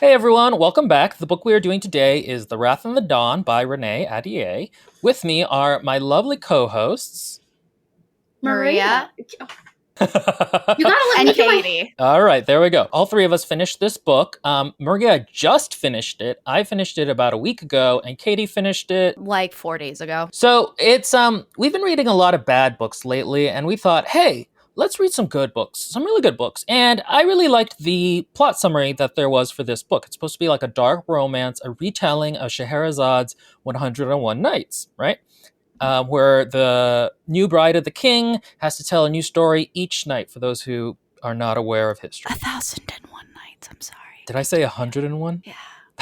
Hey everyone, welcome back. The book we are doing today is The Wrath and the Dawn by Renee, Ahdieh. With me are my lovely co-hosts. Maria. You All gotta let me do Katie. right, there we go. All three of us finished this book. Maria just finished it. I finished it about a week ago, and Katie finished it like 4 days ago. So it's we've been reading a lot of bad books lately, and we thought, hey, let's read some good books, some really good books. And I really liked the plot summary that there was for this book. It's supposed to be like a dark romance, a retelling of Scheherazad's 101 Nights, right? Where the new bride of the king has to tell a new story each night for those who are not aware of history. 1,001 nights, I'm sorry. Did I say 101? Yeah.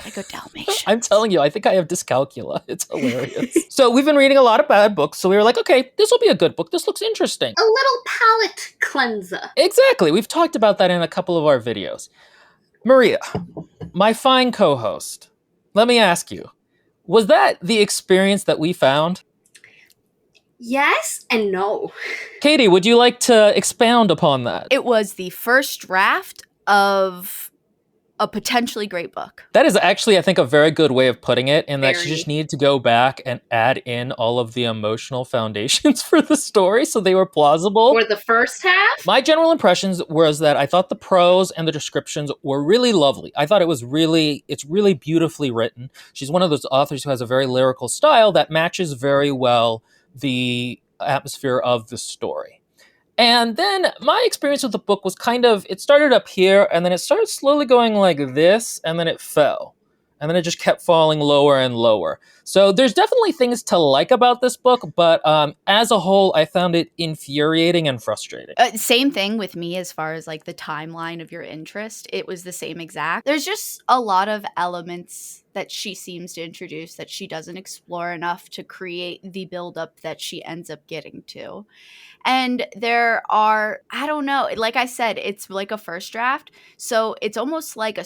I go Dalmatians. I'm telling you, I think I have dyscalculia. It's hilarious. So we've been reading a lot of bad books, so we were like, okay, this will be a good book. This looks interesting. a little palate cleanser. Exactly. We've talked about that in a couple of our videos. Maria, my fine co-host, let me ask you, was that the experience that we found? Yes and no. Katie, would you like to expound upon that? It was the first draft of a potentially great book. That is actually, I think, a very good way of putting it, in that she Very. just needed to go back and add in all of the emotional foundations for the story so they were plausible. For the first half, My general impressions was that I thought the prose and the descriptions were really lovely. I thought it's really beautifully written. She's one of those authors who has a very lyrical style that matches very well the atmosphere of the story. And then my experience with the book was it started up here, and then it started slowly going like this, and then it fell. And then it just kept falling lower and lower. So there's definitely things to like about this book, but as a whole, I found it infuriating and frustrating. Same thing with me as far as like the timeline of your interest. It was the same exact. There's just a lot of elements that she seems to introduce that she doesn't explore enough to create the buildup that she ends up getting to. And there are, I don't know, like I said, it's like a first draft. So it's almost like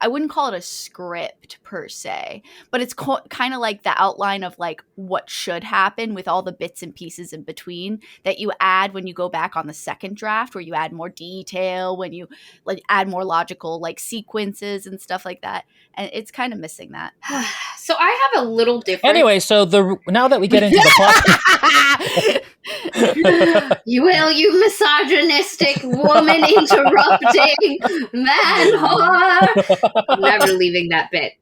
I wouldn't call it a script per se, but it's kind of like the outline of like what should happen with all the bits and pieces in between that you add when you go back on the second draft, where you add more detail, when you like add more logical like sequences and stuff like that. And it's kind of missing that. so I have a little different. Anyway, so now that we get into the plot... you misogynistic woman interrupting man whore. I'm never leaving that bit.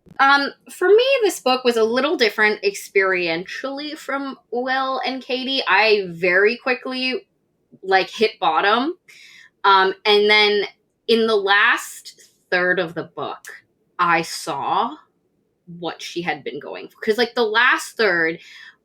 For me, this book was a little different experientially from Will and Katie. I very quickly hit bottom. And then in the last third of the book, I saw what she had been going for. Because the last third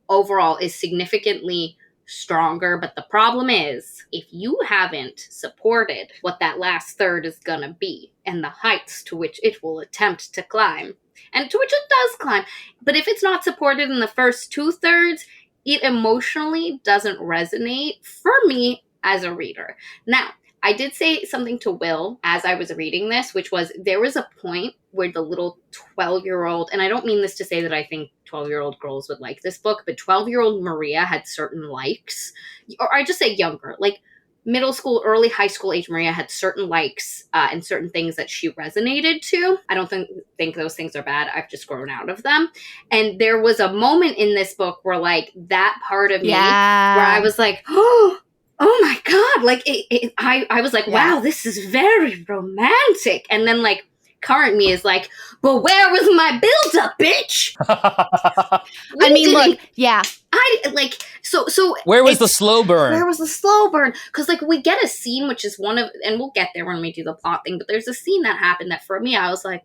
overall is significantly stronger, but the problem is, if you haven't supported what that last third is gonna be and the heights to which it will attempt to climb, and to which it does climb, but if it's not supported in the first 2/3, it emotionally doesn't resonate for me as a reader. Now, I did say something to Will as I was reading this, which was there was a point where the little 12-year-old, and I don't mean this to say that I think 12-year-old girls would like this book, but 12-year-old Maria had certain likes, or I just say younger, middle school, early high school age Maria had certain likes and certain things that she resonated to. I don't think those things are bad. I've just grown out of them. And there was a moment in this book where that part of me where I was like, oh my God, I was like, wow, this is very romantic. And then current me is like, but where was my build-up, bitch? I mean, look, yeah. So where was the slow burn? Where was the slow burn? Because we get a scene, which is one of, and we'll get there when we do the plot thing, but there's a scene that happened that for me, I was like,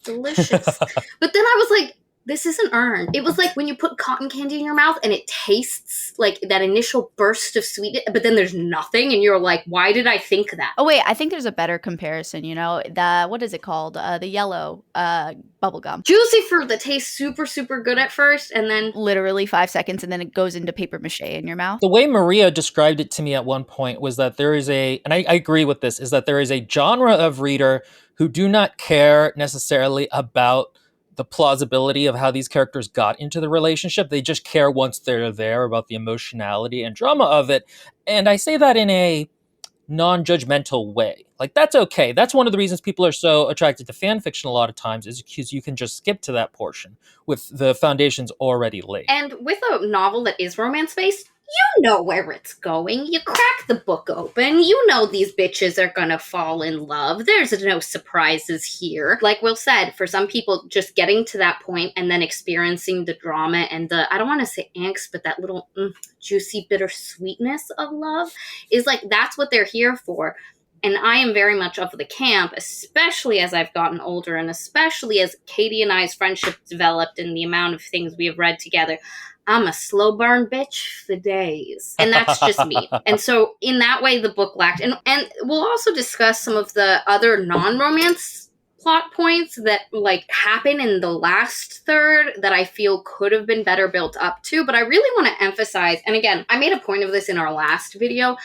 delicious. But then I was like, this isn't earned. It was like when you put cotton candy in your mouth and it tastes like that initial burst of sweetness, but then there's nothing and you're like, why did I think that? Oh, wait, I think there's a better comparison, what is it called? The yellow bubble gum. Juicy fruit that tastes super, super good at first and then... literally 5 seconds and then it goes into paper mache in your mouth. The way Maria described it to me at one point was that there is and I agree with this, is that there is a genre of reader who do not care necessarily about the plausibility of how these characters got into the relationship. They just care once they're there about the emotionality and drama of it. And I say that in a non-judgmental way. Like, that's okay. That's one of the reasons people are so attracted to fan fiction a lot of times, is because you can just skip to that portion with the foundations already laid. And with a novel that is romance-based, you know where it's going. You crack the book open. You know these bitches are gonna fall in love. There's no surprises here. Like Will said, for some people, just getting to that point and then experiencing the drama and the, I don't want to say angst, but that little juicy bitter sweetness of love is like, that's what they're here for. And I am very much of the camp, especially as I've gotten older and especially as Katie and I's friendship developed and the amount of things we have read together. I'm a slow burn bitch for days. And that's just me. And so in that way, the book lacked. And we'll also discuss some of the other non-romance plot points that like happen in the last third that I feel could have been better built up to. But I really want to emphasize, and again, I made a point of this in our last video,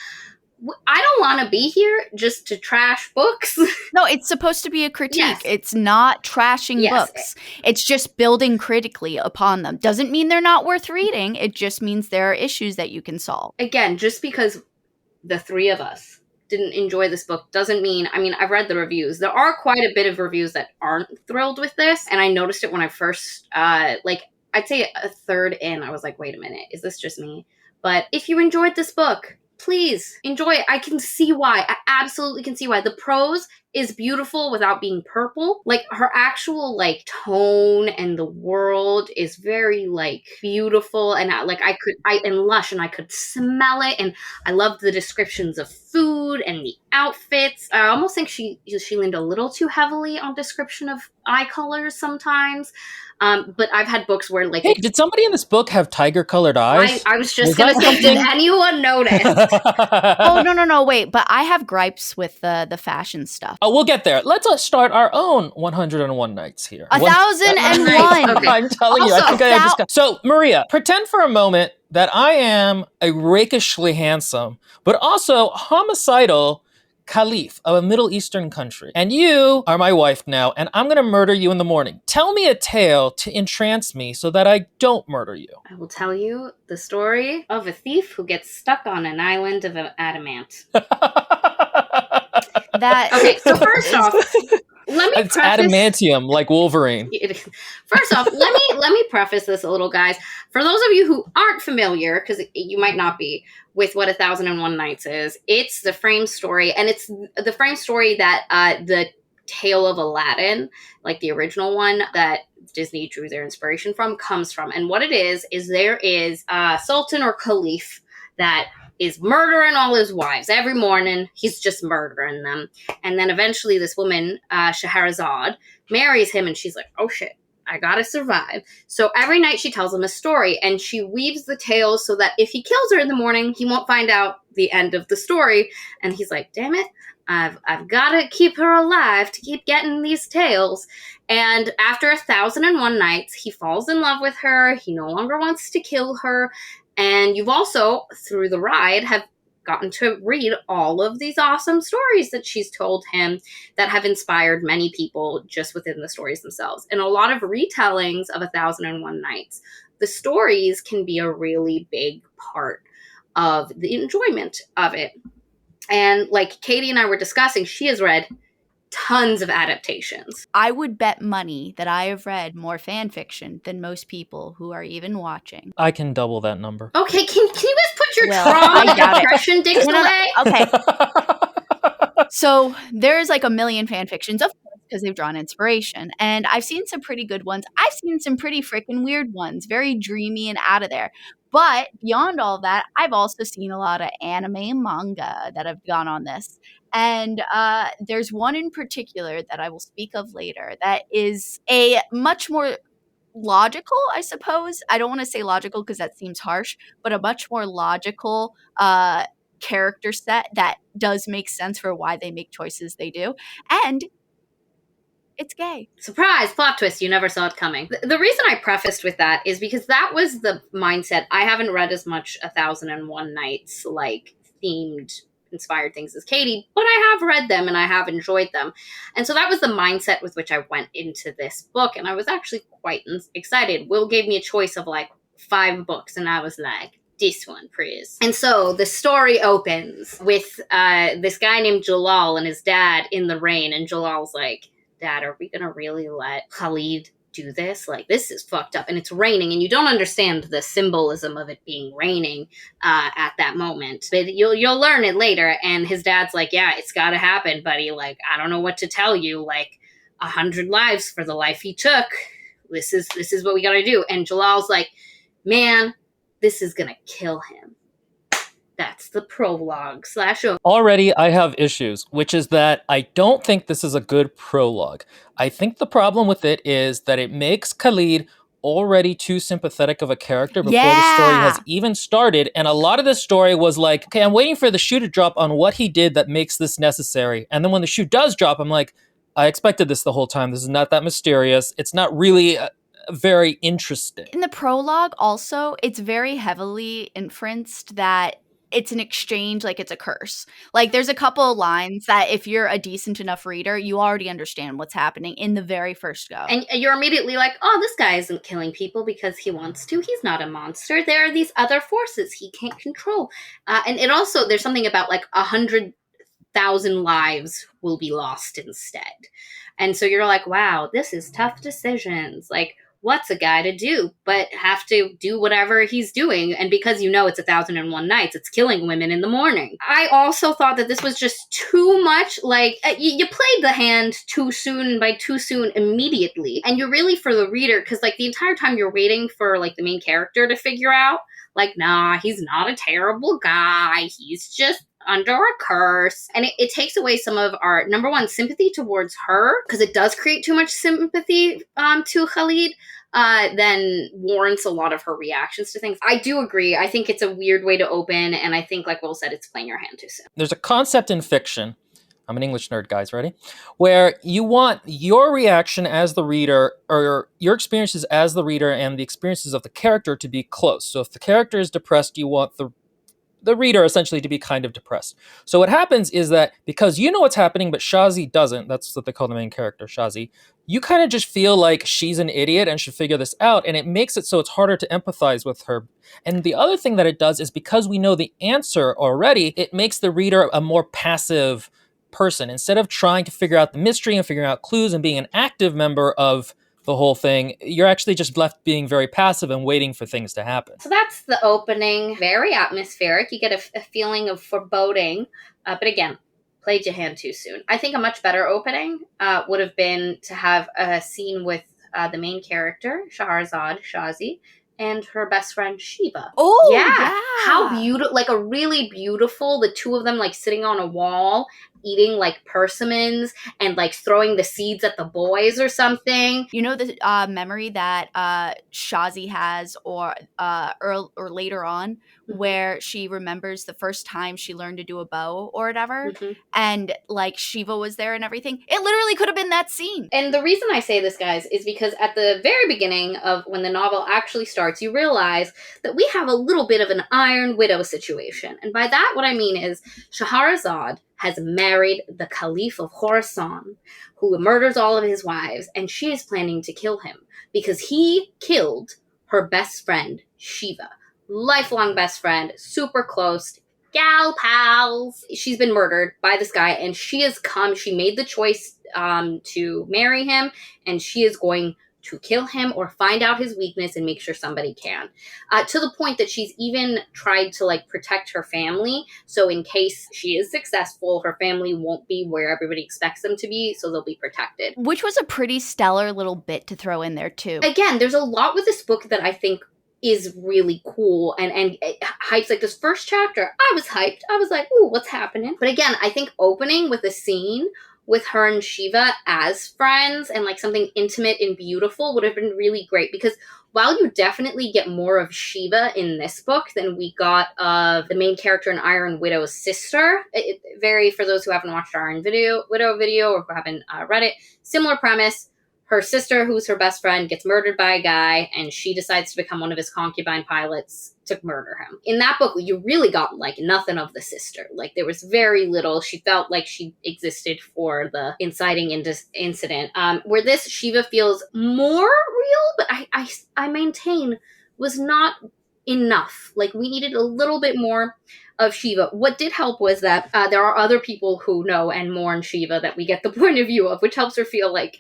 I don't want to be here just to trash books. No, it's supposed to be a critique. Yes. It's not trashing Yes. books. It's just building critically upon them. Doesn't mean they're not worth reading. It just means there are issues that you can solve. Again, just because the three of us didn't enjoy this book doesn't mean, I mean, I've read the reviews. There are quite a bit of reviews that aren't thrilled with this. And I noticed it when I first, like, I'd say a third in, I was like, wait a minute, is this just me? But if you enjoyed this book, please enjoy it. I can see why. I absolutely can see why. The prose is beautiful without being purple. Like, her actual, like, tone and the world is very, like, beautiful. And, and lush, and I could smell it. And I loved the descriptions of food and the outfits. I almost think she leaned a little too heavily on description of eye colors sometimes. But I've had books where, like... Hey, did somebody in this book have tiger-colored eyes? I was just going to say, did anyone notice? Oh, no, wait. But I have gripes with the fashion stuff. Oh, we'll get there. Let's start our own 101 Nights here. 1,001. Okay. I'm telling you, I think I just got... So, Maria, pretend for a moment that I am a rakishly handsome, but also homicidal caliph of a Middle Eastern country. And you are my wife now, and I'm going to murder you in the morning. Tell me a tale to entrance me so that I don't murder you. I will tell you the story of a thief who gets stuck on an island of adamant. Okay, so first off, let me it's adamantium, like Wolverine. First off, let me preface this a little, guys. For those of you who aren't familiar, because you might not be, with what 1001 Nights is, it's the frame story, and it's the frame story that the Tale of Aladdin, like the original one that Disney drew their inspiration from, comes from. And what it is there is a sultan or caliph that is murdering all his wives. Every morning, he's just murdering them. And then eventually this woman, Scheherazade, marries him, and she's like, oh shit, I gotta survive. So every night she tells him a story, and she weaves the tales so that if he kills her in the morning, he won't find out the end of the story. And he's like, damn it, I've gotta keep her alive to keep getting these tales. And after 1001 Nights, he falls in love with her. He no longer wants to kill her. And you've also, through the ride, have gotten to read all of these awesome stories that she's told him that have inspired many people just within the stories themselves. And a lot of retellings of 1001 Nights, the stories can be a really big part of the enjoyment of it. And like Katie and I were discussing, she has read tons of adaptations. I would bet money that I have read more fan fiction than most people who are even watching. I can double that number. Okay, can you guys put your trauma and depression dicks away? Okay. So there's like a million fan fictions, of course, because they've drawn inspiration. And I've seen some pretty good ones. I've seen some pretty freaking weird ones, very dreamy and out of there. But beyond all that, I've also seen a lot of anime and manga that have gone on this. And there's one in particular that I will speak of later that is a much more logical, I suppose. I don't want to say logical because that seems harsh, but a much more logical character set that does make sense for why they make choices they do. And it's gay. Surprise, plot twist, you never saw it coming. The reason I prefaced with that is because that was the mindset. I haven't read as much 1001 Nights, like, themed, inspired things as Katie, but I have read them and I have enjoyed them. And so that was the mindset with which I went into this book, and I was actually quite excited. Will gave me a choice of, like, 5 books, and I was like, this one, please. And so the story opens with this guy named Jalal and his dad in the rain. And Jalal's like, Dad, are we going to really let Khalid do this? Like, this is fucked up. And it's raining. And you don't understand the symbolism of it being raining at that moment. But you'll learn it later. And his dad's like, yeah, it's got to happen, buddy. Like, I don't know what to tell you. Like, 100 lives for the life he took. This is what we got to do. And Jalal's like, man, this is gonna kill him. That's the prologue / Already, I have issues, which is that I don't think this is a good prologue. I think the problem with it is that it makes Khalid already too sympathetic of a character before the story has even started. And a lot of the story was like, okay, I'm waiting for the shoe to drop on what he did that makes this necessary. And then when the shoe does drop, I'm like, I expected this the whole time. This is not that mysterious. It's not really very interesting. In the prologue, also, it's very heavily inferenced that it's an exchange, like it's a curse. Like, there's a couple of lines that if you're a decent enough reader, you already understand what's happening in the very first go. And you're immediately like, oh, this guy isn't killing people because he wants to. He's not a monster. There are these other forces he can't control. And it also, there's something about like 100,000 lives will be lost instead. And so you're like, wow, this is tough decisions. Like, what's a guy to do but have to do whatever he's doing? And because you know it's 1,001 nights, it's killing women in the morning. I also thought that this was just too much. Like, you played the hand too soon, and by too soon, immediately. And you're really, for the reader, because like the entire time you're waiting for like the main character to figure out, like, nah, he's not a terrible guy. He's just under a curse. And it takes away some of our, number one, sympathy towards her, because it does create too much sympathy to Khalid, then warrants a lot of her reactions to things. I do agree. I think it's a weird way to open, and I think, like Will said, it's playing your hand too soon. There's a concept in fiction, I'm an English nerd, guys, ready? Where you want your reaction as the reader, or your experiences as the reader and the experiences of the character to be close. So if the character is depressed, you want the reader essentially to be kind of depressed. So what happens is that because you know what's happening, but Shazi doesn't, that's what they call the main character, Shazi, you kind of just feel like she's an idiot and should figure this out, and it makes it so it's harder to empathize with her. And the other thing that it does is because we know the answer already, it makes the reader a more passive person. Instead of trying to figure out the mystery and figuring out clues and being an active member of the whole thing, you're actually just left being very passive and waiting for things to happen. So that's the opening. Very atmospheric. You get a feeling of foreboding. But again, played your hand too soon. I think a much better opening would have been to have a scene with the main character, Shahrazad, Shazi, and her best friend, Shiva. Oh, yeah. How beautiful. Like a really beautiful, the two of them like sitting on a wall, eating like persimmons and like throwing the seeds at the boys or something. You know the memory that Shazi has, or later on, where she remembers the first time she learned to do a bow or whatever, and like Shiva was there and everything. It literally could have been that scene. And the reason I say this, guys, is because at the very beginning of when the novel actually starts, you realize that we have a little bit of an Iron Widow situation. And by that, what I mean is Shahrazad has married the Caliph of Khorasan, who murders all of his wives, and she is planning to kill him because he killed her best friend, Shiva. Lifelong best friend, super close, gal pals. She's been murdered by this guy, and she made the choice to marry him, and she is going to kill him or find out his weakness and make sure somebody can. To the point that she's even tried to like protect her family. So in case she is successful, her family won't be where everybody expects them to be, so they'll be protected. Which was a pretty stellar little bit to throw in there too. Again, there's a lot with this book that I think is really cool and it hypes. Like this first chapter, I was hyped. I was like, ooh, what's happening? But again, I think opening with a scene with her and Shiva as friends and like something intimate and beautiful would have been really great, because while you definitely get more of Shiva in this book than we got of the main character in Iron Widow's sister, for those who haven't watched our Iron Widow video or who haven't read it, similar premise. Her sister, who's her best friend, gets murdered by a guy, and she decides to become one of his concubine pilots to murder him. In that book, you really got like nothing of the sister. Like there was very little. She felt like she existed for the inciting incident. Where this Shiva feels more real, but I maintain was not enough. Like, we needed a little bit more of Shiva. What did help was that there are other people who know and mourn Shiva that we get the point of view of, which helps her feel like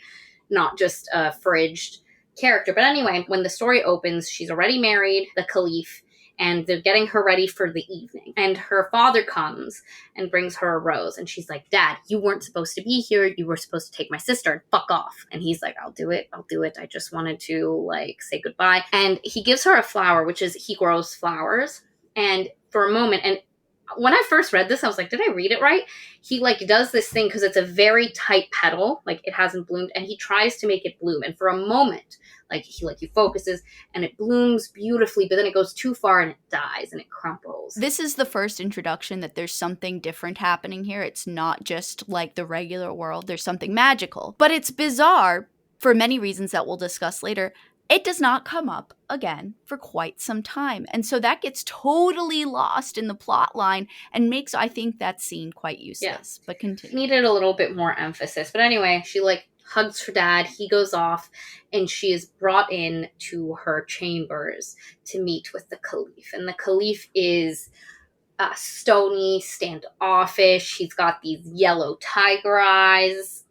not just a fridged character. But anyway, when the story opens, she's already married the Caliph, and they're getting her ready for the evening. And her father comes and brings her a rose. And she's like, Dad, you weren't supposed to be here. You were supposed to take my sister and fuck off. And he's like, I'll do it. I just wanted to, like, say goodbye. And he gives her a flower, which is, he grows flowers. And for a moment, and when I first read this, I was like, did I read it right? He, like, does this thing because it's a very tight petal, like, it hasn't bloomed, and he tries to make it bloom. And for a moment, he focuses, and it blooms beautifully, but then it goes too far and it dies and it crumples. This is the first introduction that there's something different happening here. It's not just like the regular world. There's something magical. But it's bizarre for many reasons that we'll discuss later. It does not come up again for quite some time. And so that gets totally lost in the plot line and makes, I think, that scene quite useless. Yeah. But continue. Needed a little bit more emphasis. But anyway, she, like, hugs her dad. He goes off, and she is brought in to her chambers to meet with the Caliph. And the Caliph is stony, standoffish. He's got these yellow tiger eyes.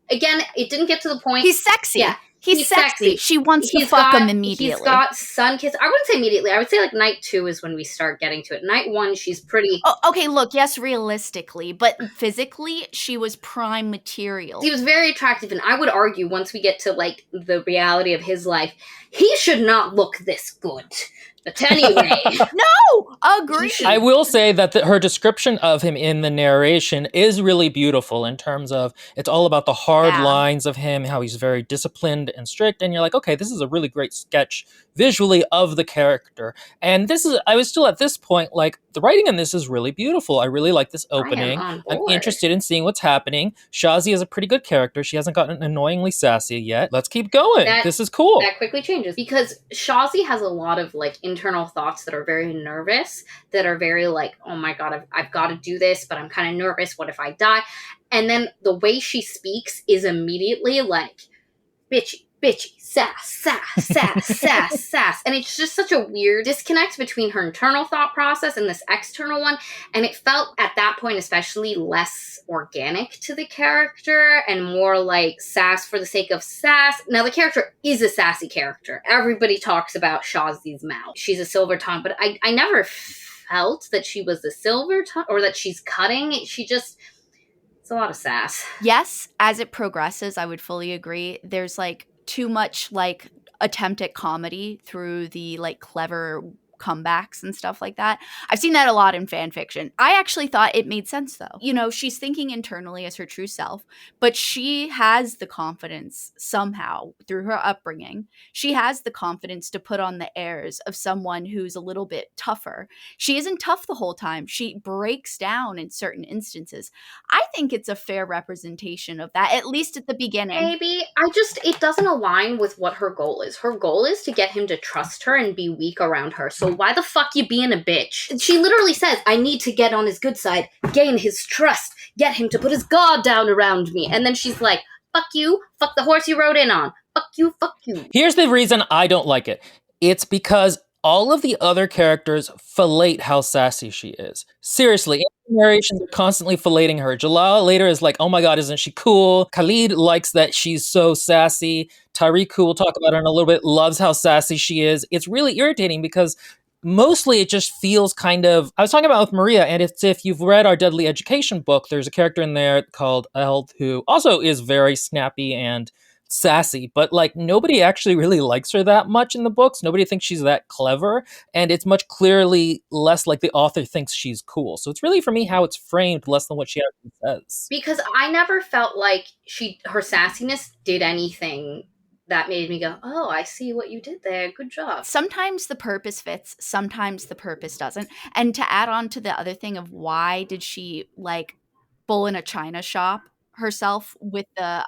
Again, it didn't get to the point. He's sexy. Yeah. He's sexy. She wants to fuck him immediately. He's got sun kiss. I wouldn't say immediately. I would say, like, night 2 is when we start getting to it. Night 1, she's pretty... Oh, okay, look, yes, realistically. But physically, she was prime material. He was very attractive, and I would argue, once we get to, like, the reality of his life, he should not look this good. But anyway... No! Agree! I will say that her description of him in the narration is really beautiful in terms of, it's all about the hard lines of him, how he's very disciplined and strict, and you're like, okay, this is a really great sketch visually of the character. And I was still at this point, like, the writing in this is really beautiful. I really like this opening. I'm interested in seeing what's happening. Shazi is a pretty good character. She hasn't gotten annoyingly sassy yet. Let's keep going. This is cool. That quickly changes, because Shazi has a lot of, like, internal thoughts that are very nervous, that are very, like, oh my god, I've got to do this, but I'm kind of nervous. What if I die? And then the way she speaks is immediately, like, bitchy, sass. And it's just such a weird disconnect between her internal thought process and this external one. And it felt at that point especially less organic to the character and more like sass for the sake of sass. Now, the character is a sassy character. Everybody talks about Shazi's mouth. She's a silver tongue, but I never felt that she was a silver tongue or that she's cutting. It's a lot of sass. Yes, as it progresses, I would fully agree. There's, like, too much, like, attempt at comedy through the, like, clever comebacks and stuff like that. I've seen that a lot in fan fiction. I actually thought it made sense, though. You know, she's thinking internally as her true self, but she has the confidence somehow through her upbringing. She has the confidence to put on the airs of someone who's a little bit tougher. She isn't tough the whole time. She breaks down in certain instances. I think it's a fair representation of that, at least at the beginning. Maybe. It doesn't align with what her goal is. Her goal is to get him to trust her and be weak around her. So why the fuck you being a bitch? She literally says, I need to get on his good side, gain his trust, get him to put his guard down around me. And then she's like, fuck you, fuck the horse you rode in on. Fuck you, fuck you. Here's the reason I don't like it. It's because all of the other characters fillet how sassy she is. Seriously, in the narrations are constantly filleting her. Jalal later is like, oh my god, isn't she cool? Khalid likes that she's so sassy. Tariq, who we'll talk about her in a little bit, loves how sassy she is. It's really irritating because mostly it just feels kind of... I was talking about with Maria, and it's if you've read our Deadly Education book, there's a character in there called Ahdieh who also is very snappy and sassy, but like nobody actually really likes her that much in the books. Nobody thinks she's that clever, and it's much clearly less like the author thinks she's cool. So it's really, for me, how it's framed less than what she actually says. Because I never felt like her sassiness did anything that made me go, oh, I see what you did there. Good job. Sometimes the purpose fits, sometimes the purpose doesn't. And to add on to the other thing of why did she, like, bull in a china shop herself with the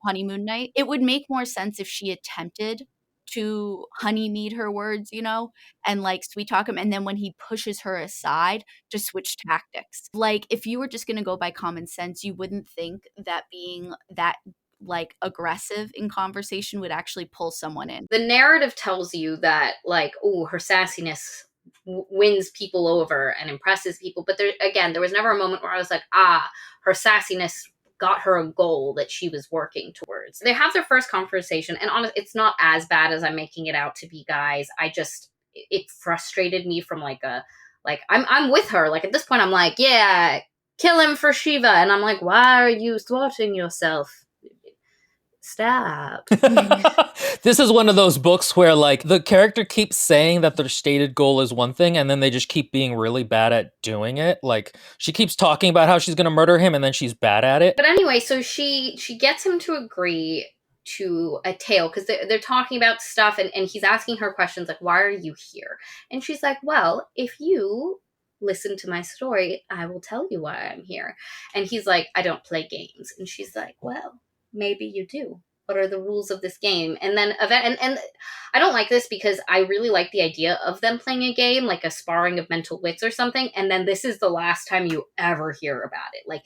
honeymoon night, it would make more sense if she attempted to honeymead her words, you know, and like sweet talk him, and then when he pushes her aside, just switch tactics. Like, if you were just going to go by common sense, you wouldn't think that being that like aggressive in conversation would actually pull someone in. The narrative tells you that, like, oh, her sassiness wins people over and impresses people. But there was never a moment where I was like, her sassiness got her a goal that she was working towards. They have their first conversation, and honestly, it's not as bad as I'm making it out to be, guys. It frustrated me from I'm with her. Like, at this point, I'm like, yeah, kill him for Shiva. And I'm like, why are you thwarting yourself? Stop. This is one of those books where, like, the character keeps saying that their stated goal is one thing, and then they just keep being really bad at doing it. Like, she keeps talking about how she's going to murder him, and then she's bad at it. But anyway, so she gets him to agree to a tale, because they're talking about stuff, and he's asking her questions like, why are you here? And she's like, well, if you listen to my story, I will tell you why I'm here. And he's like, I don't play games. And she's like, well, maybe you do. What are the rules of this game? And then and I don't like this, because I really like the idea of them playing a game, like a sparring of mental wits or something. And then this is the last time you ever hear about it. Like,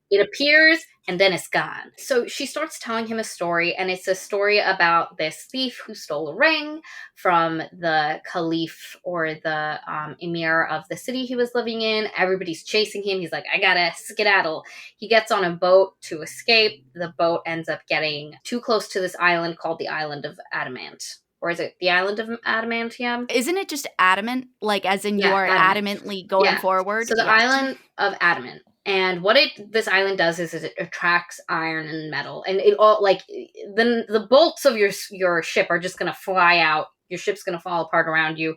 it appears and then it's gone. So she starts telling him a story, and it's a story about this thief who stole a ring from the caliph, or the emir of the city he was living in. Everybody's chasing him. He's like, I gotta skedaddle. He gets on a boat to escape. The boat ends up getting too close to this island called the Island of Adamant. Or is it the Island of Adamantium? Isn't it just adamant? Like, as in Yeah, you're adamant. adamantly going Yeah. forward? So the Yes. Island of Adamant. And what this island does is it attracts iron and metal, and it all, like, then the bolts of your ship are just gonna fly out. Your ship's gonna fall apart around you,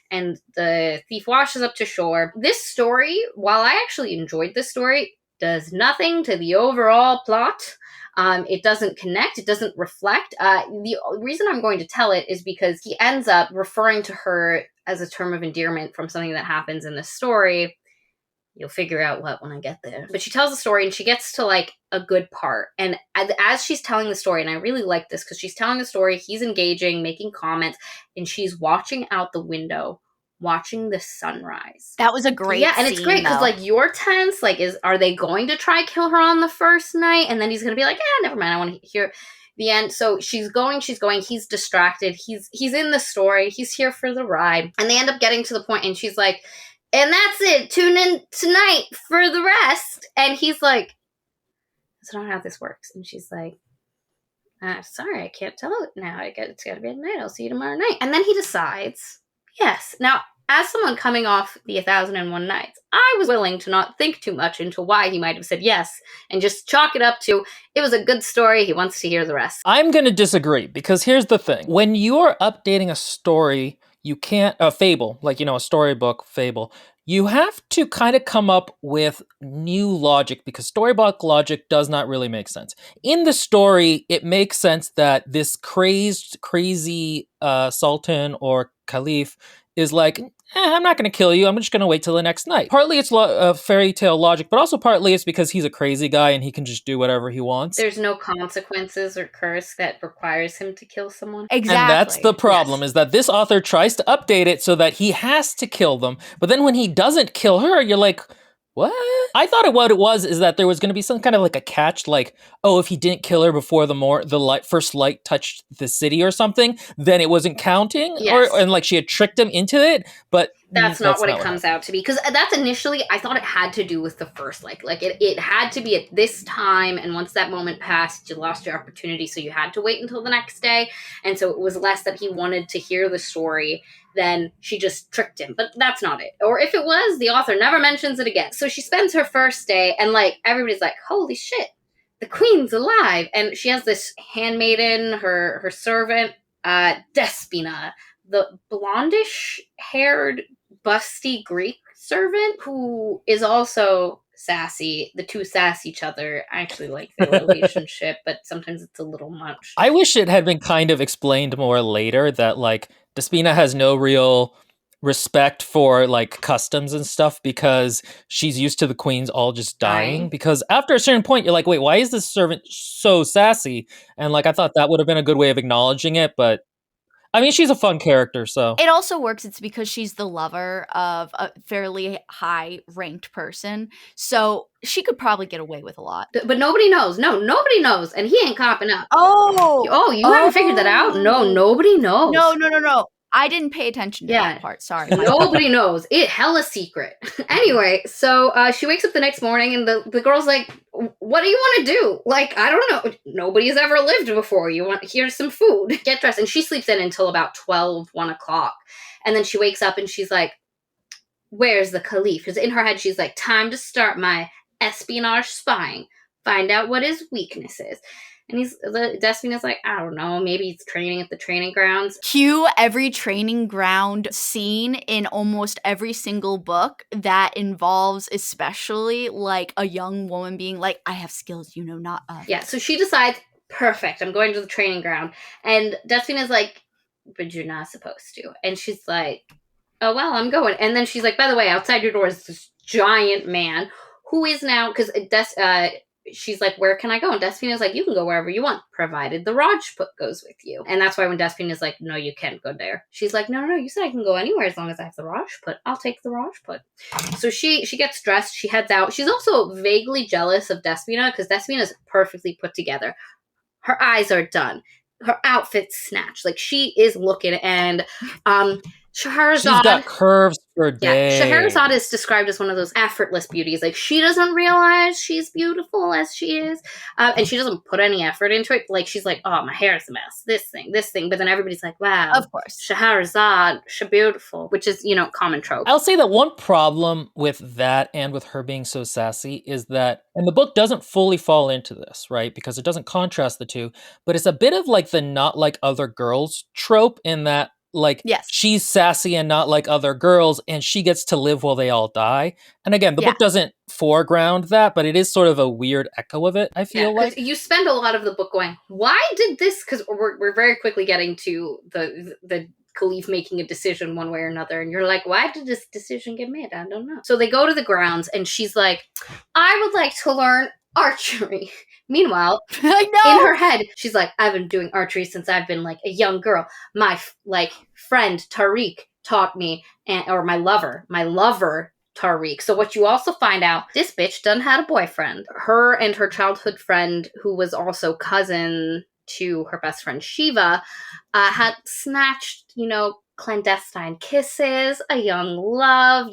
and the thief washes up to shore. This story, while I actually enjoyed this story, does nothing to the overall plot. It doesn't connect. It doesn't reflect. The reason I'm going to tell it is because he ends up referring to her as a term of endearment from something that happens in the story. You'll figure out what when I get there. But she tells the story, and she gets to, like, a good part. And as she's telling the story, and I really like this, because she's telling the story, he's engaging, making comments, and she's watching out the window, watching the sunrise. That was a great and it's great, because, like, you're tense. Like, are they going to try kill her on the first night? And then he's going to be like, never mind, I want to hear the end. So she's going, he's distracted. He's in the story. He's here for the ride. And they end up getting to the point, and she's like, and that's it. Tune in tonight for the rest. And he's like, that's not how this works. And she's like, sorry, I can't tell it now. It's got to be at night. I'll see you tomorrow night. And then he decides, yes. Now, as someone coming off the 1001 Nights, I was willing to not think too much into why he might have said yes, and just chalk it up to, it was a good story. He wants to hear the rest. I'm going to disagree, because here's the thing. When you're updating a story, you can't, a fable, like, a storybook fable, you have to kind of come up with new logic, because storybook logic does not really make sense. In the story, it makes sense that this crazy sultan or caliph is like, I'm not going to kill you. I'm just going to wait till the next night. Partly it's fairy tale logic, but also partly it's because he's a crazy guy and he can just do whatever he wants. There's no consequences or curse that requires him to kill someone. Exactly. And that's the problem, is that this author tries to update it so that he has to kill them. But then when he doesn't kill her, you're like, what? I thought what it was is that there was going to be some kind of like a catch, like, oh, if he didn't kill her before the first light touched the city or something, then it wasn't counting, yes. and like she had tricked him into it. But that's not what it comes out to be, because that's initially I thought it had to do with the first light. Like it had to be at this time, and once that moment passed, you lost your opportunity, so you had to wait until the next day. And so it was less that he wanted to hear the story than she just tricked him. But that's not it. Or if it was, the author never mentions it again. So she spends her first day, and like everybody's like, holy shit, the queen's alive. And she has this handmaiden, her servant, Despina, the blondish-haired, busty Greek servant, who is also sassy. The two sass each other. I actually like their relationship, but sometimes it's a little much. I wish it had been kind of explained more later that, like, Despina has no real respect for, like, customs and stuff, because she's used to the queens all just dying. Because after a certain point, you're like, wait, why is this servant so sassy? And, like, I thought that would have been a good way of acknowledging it, but I mean, she's a fun character, so. It also works. It's because she's the lover of a fairly high-ranked person. So she could probably get away with a lot. But nobody knows. No, nobody knows. And he ain't copping up. Oh, You haven't figured that out? No, nobody knows. No. I didn't pay attention to that part. Sorry. Nobody knows. It hella secret. Anyway, so she wakes up the next morning and the girl's like, what do you want to do? Like, I don't know. Nobody's ever lived before. Here's some food. Get dressed. And she sleeps in until about 12, 1 o'clock. And then she wakes up and she's like, where's the Caliph? Because in her head, she's like, time to start my espionage spying. Find out what his weakness is. And Despina's like, I don't know, maybe he's training at the training grounds. Cue every training ground scene in almost every single book that involves especially like a young woman being like, I have skills you know not of. Yeah, so she decides, perfect, I'm going to the training ground. And Despina's like, but you're not supposed to. And she's like, oh, well, I'm going. And then she's like, by the way, outside your door is this giant man who is now, because she's like, where can I go? And Despina's like, you can go wherever you want, provided the Rajput goes with you. And that's why when Despina's like, no, you can't go there. She's like, no, you said I can go anywhere as long as I have the Rajput. I'll take the Rajput. So she gets dressed. She heads out. She's also vaguely jealous of Despina because Despina's perfectly put together. Her eyes are done. Her outfit's snatched. Like, she is looking. And Scheherazade, she's got curves for days. Yeah, Scheherazade is described as one of those effortless beauties. Like, she doesn't realize she's beautiful as she is, and she doesn't put any effort into it. Like, she's like, oh, my hair's a mess, this thing. But then everybody's like, wow, of course, Scheherazade, she's beautiful, which is, common trope. I'll say that one problem with that and with her being so sassy is that, and the book doesn't fully fall into this, right? Because it doesn't contrast the two, but it's a bit of like the not like other girls trope in that, like, yes, she's sassy and not like other girls, and she gets to live while they all die. And again, the book doesn't foreground that, but it is sort of a weird echo of it, I feel like. You spend a lot of the book going, why did this? Because we're very quickly getting to the Caliph making a decision one way or another, and you're like, why did this decision get made? I don't know. So they go to the grounds, and she's like, I would like to learn archery. Meanwhile, I know. In her head, she's like, I've been doing archery since I've been like a young girl. My friend Tariq taught me, or my lover Tariq. So what you also find out, this bitch done had a boyfriend. Her and her childhood friend, who was also cousin to her best friend Shiva, had snatched, clandestine kisses, a young love,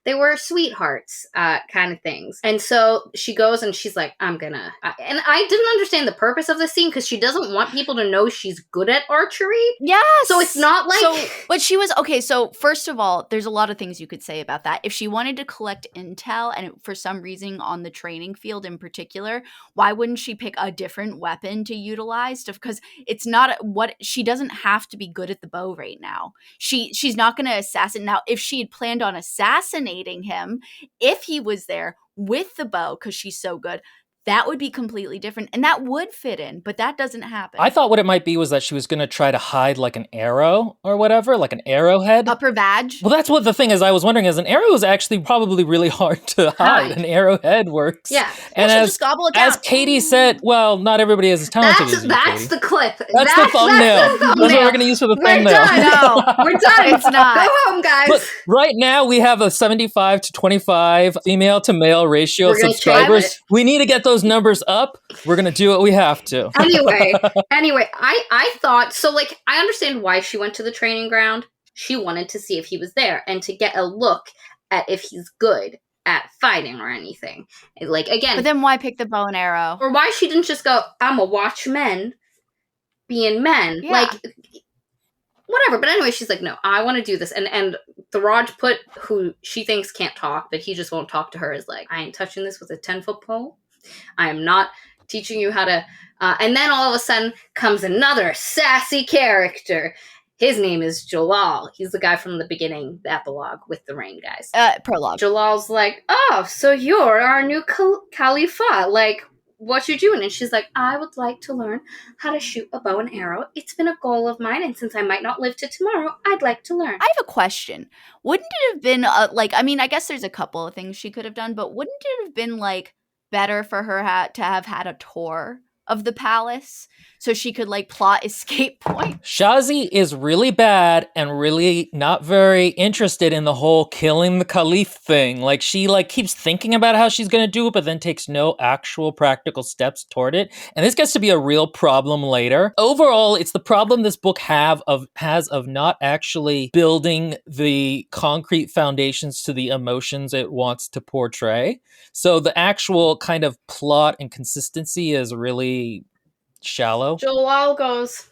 they were sweethearts, kind of things. And so she goes and she's like, and I didn't understand the purpose of this scene because she doesn't want people to know she's good at archery. Yes. So it's not like... But she was, okay, so first of all, there's a lot of things you could say about that. If she wanted to collect intel and for some reason on the training field in particular, why wouldn't she pick a different weapon to utilize? Because it's not she doesn't have to be good at the bow right now. She's not going to assassinate. Now, if she had planned on assassinating him, if he was there with the bow, because she's so good, that would be completely different. And that would fit in, but that doesn't happen. I thought what it might be was that she was going to try to hide like an arrow or whatever, like an arrowhead. Up her vag? Well, that's what the thing is I was wondering is an arrow is actually probably really hard to hide. An arrowhead works. Yeah. And as Katie said, well, not everybody is as talented as you, That's Katie. the clip. That's the thumbnail. That's what we're going to use for the thumbnail. We're done. It's not. Go home, guys. But right now we have a 75 to 25 female to male ratio of subscribers. We need to get those numbers up. We're going to do what we have to. Anyway, I thought, so like, I understand why she went to the training ground. She wanted to see if he was there and to get a look at if he's good at fighting or anything. Like, again. But then why pick the bow and arrow? Or why she didn't just go, I'm a watch men being men. Yeah. Like, whatever. But anyway, she's like, no, I want to do this. And the Rajput, who she thinks can't talk, but he just won't talk to her, is like, I ain't touching this with a 10-foot pole. I am not teaching you how to... and then all of a sudden comes another sassy character. His name is Jalal. He's the guy from the beginning, the epilogue with the rain guys. Prologue. Jalal's like, oh, so you're our new Khalifa. Like, what you doing? And she's like, I would like to learn how to shoot a bow and arrow. It's been a goal of mine, and since I might not live to tomorrow, I'd like to learn. I have a question. Wouldn't it have been, I guess there's a couple of things she could have done, but wouldn't it have been, better for her to have had a tour of the palace so she could like plot escape points. Shazi is really bad and really not very interested in the whole killing the Caliph thing. Like, she like keeps thinking about how she's going to do it, but then takes no actual practical steps toward it. And this gets to be a real problem later. Overall, it's the problem this book has of not actually building the concrete foundations to the emotions it wants to portray. So the actual kind of plot and consistency is really shallow. Jalal goes,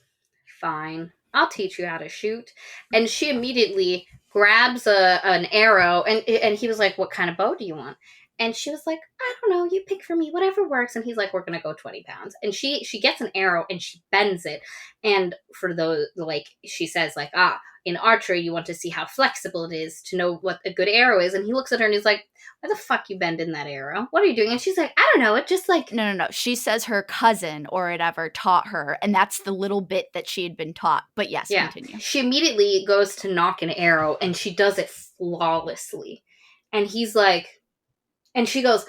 fine, I'll teach you how to shoot. And she immediately grabs an arrow, and he was like, what kind of bow do you want? And she was like, I don't know, you pick for me, whatever works. And he's like, we're going to go 20 pounds. And she gets an arrow and she bends it. And for those, like, she says, like, in archery, you want to see how flexible it is to know what a good arrow is. And he looks at her and he's like, why the fuck you bending that arrow? What are you doing? And she's like, I don't know. It just like... No. She says her cousin or whatever taught her. And that's the little bit that she had been taught. But yes, continue. She immediately goes to knock an arrow and she does it flawlessly. And he's like... And she goes,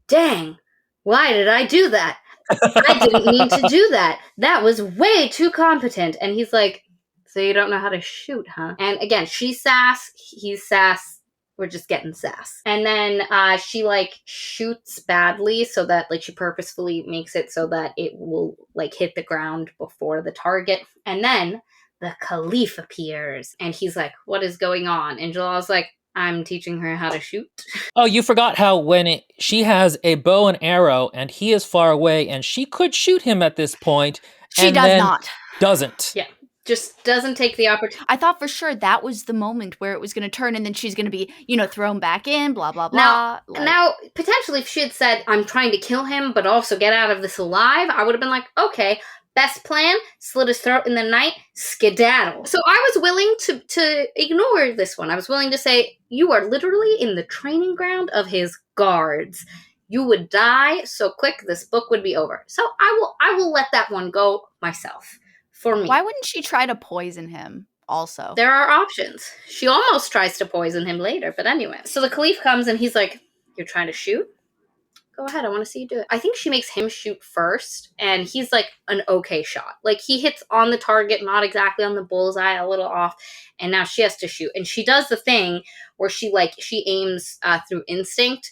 dang, why did I do that? I didn't mean to do that. That was way too competent. And he's like, so you don't know how to shoot, huh? And again, she's sass, he's sass. We're just getting sass. And then she like shoots badly so that like she purposefully makes it so that it will like hit the ground before the target. And then the Caliph appears and he's like, what is going on? And Jalal's like, I'm teaching her how to shoot. Oh, you forgot how when she has a bow and arrow and he is far away and she could shoot him at this point. She does not. Doesn't. Yeah. Just doesn't take the opportunity. I thought for sure that was the moment where it was going to turn and then she's going to be, thrown back in, blah, blah, blah. Now, potentially if she had said, I'm trying to kill him, but also get out of this alive, I would have been like, okay, best plan, slit his throat in the night, skedaddle. So I was willing to ignore this one. I was willing to say, you are literally in the training ground of his guards. You would die so quick, this book would be over. So I will let that one go myself. For me. Why wouldn't she try to poison him also? There are options. She almost tries to poison him later, but anyway. So the Caliph comes and he's like, you're trying to shoot? Go ahead, I want to see you do it. I think she makes him shoot first, and he's like an okay shot. Like he hits on the target, not exactly on the bullseye, a little off, and now she has to shoot. And she does the thing where she aims through instinct.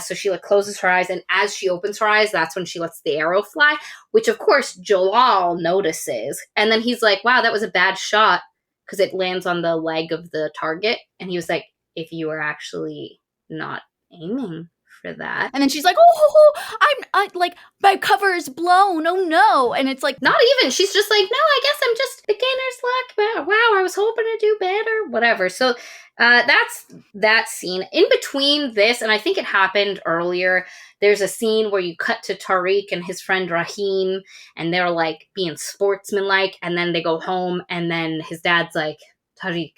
So she like closes her eyes, and as she opens her eyes, that's when she lets the arrow fly, which of course Jalal notices. And then he's like, wow, that was a bad shot because it lands on the leg of the target. And he was like, if you were actually not aiming for that. And then she's like, I'm like, my cover is blown. Oh no. And it's like, not even. She's just like, no, I guess I'm just beginner's luck. Wow, I was hoping to do better. Whatever. So that's that scene. In between this, and I think it happened earlier, there's a scene where you cut to Tariq and his friend Rahim, and they're like being sportsmanlike, and then they go home, and then his dad's like, Tariq,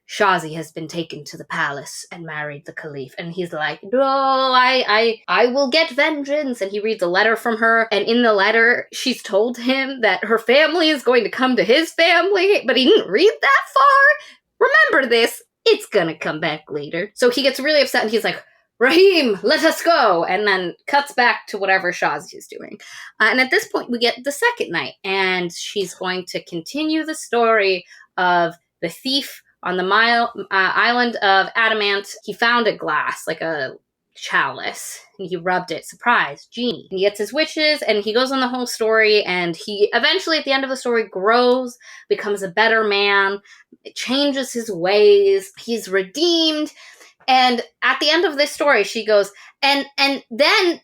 Shazi has been taken to the palace and married the Caliph. And he's like, no, I will get vengeance. And he reads a letter from her. And in the letter, she's told him that her family is going to come to his family. But he didn't read that far. Remember this. It's gonna come back later. So he gets really upset and he's like, Rahim, let us go. And then cuts back to whatever Shazi is doing. And at this point, we get the second night. And she's going to continue the story of the thief on the island of Adamant. He found a glass, like a chalice, and he rubbed it. Surprise, genie. And he gets his wishes, and he goes on the whole story, and he eventually, at the end of the story, grows, becomes a better man, changes his ways, he's redeemed. And at the end of this story, she goes, and then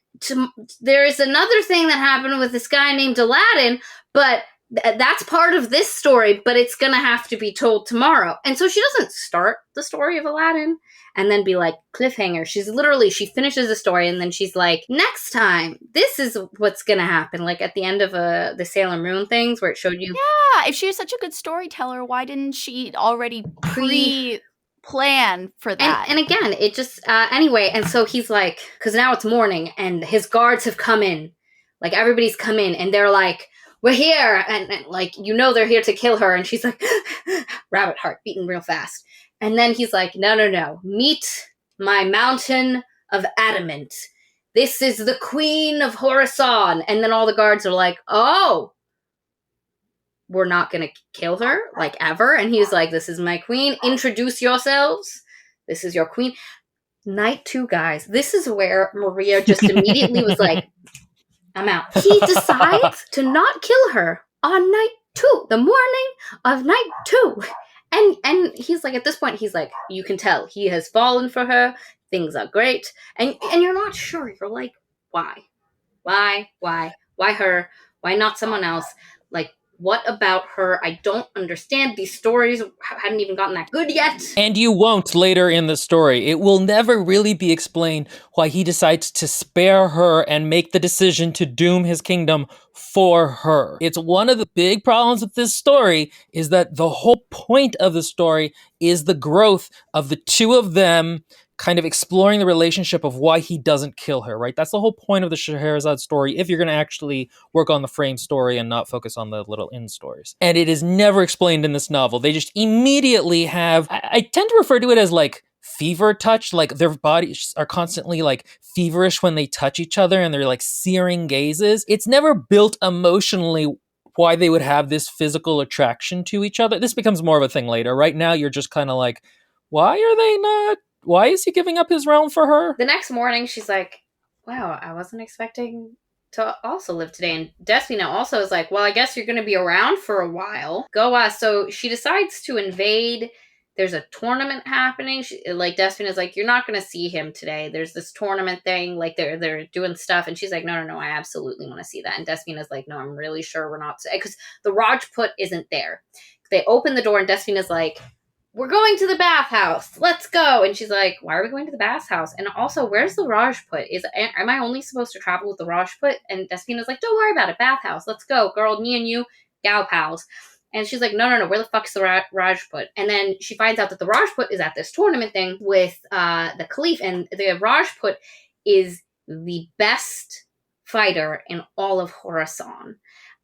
there is another thing that happened with this guy named Aladdin, but that's part of this story, but it's gonna have to be told tomorrow. And so she doesn't start the story of Aladdin and then be like, cliffhanger. She finishes the story and then she's like, next time, this is what's gonna happen. Like at the end of the Sailor Moon things where it showed you. Yeah, if she was such a good storyteller, why didn't she already plan for that? And again, it just, anyway, and so he's like, because now it's morning and his guards have come in. Like everybody's come in and they're like, we're here, and like, they're here to kill her, and she's like, rabbit heart beating real fast. And then he's like, no, meet my mountain of adamant. this is the queen of Khorasan. And then all the guards are like, oh, we're not going to kill her, like, ever. And he's like, this is my queen. Introduce yourselves. This is your queen. Night 2, guys. This is where Maria just immediately was like, I'm out. He decides to not kill her on night 2, the morning of night 2. And he's like, at this point, he's like, you can tell he has fallen for her. Things are great. And you're not sure. You're like, why? Why her? Why not someone else? Like, what about her? I don't understand. These stories hadn't even gotten that good yet. And you won't later in the story. It will never really be explained why he decides to spare her and make the decision to doom his kingdom for her. It's one of the big problems with this story is that the whole point of the story is the growth of the two of them kind of exploring the relationship of why he doesn't kill her, right? That's the whole point of the Scheherazade story if you're going to actually work on the frame story and not focus on the little in stories. And it is never explained in this novel. They just immediately have, I tend to refer to it as like fever touch, like their bodies are constantly like feverish when they touch each other and they're like searing gazes. It's never built emotionally why they would have this physical attraction to each other. This becomes more of a thing later. Right now, you're just kind of like, why are they not? Why is he giving up his realm for her? The next morning, she's like, wow, I wasn't expecting to also live today. And Despina also is like, well, I guess you're going to be around for a while. Go. So she decides to invade. There's a tournament happening. Despina's like, you're not going to see him today. There's this tournament thing. Like, they're doing stuff. And she's like, no, I absolutely want to see that. And Despina's like, no, I'm really sure we're not. Because the Rajput isn't there. They open the door and Despina's like, we're going to the bathhouse. Let's go. And she's like, why are we going to the bathhouse? And also, where's the Rajput? Am I only supposed to travel with the Rajput? And Despina's like, don't worry about it. Bathhouse. Let's go. Girl, me and you, gal pals. And she's like, no. Where the fuck's the Rajput? And then she finds out that the Rajput is at this tournament thing with the Caliph. And the Rajput is the best fighter in all of Khorasan.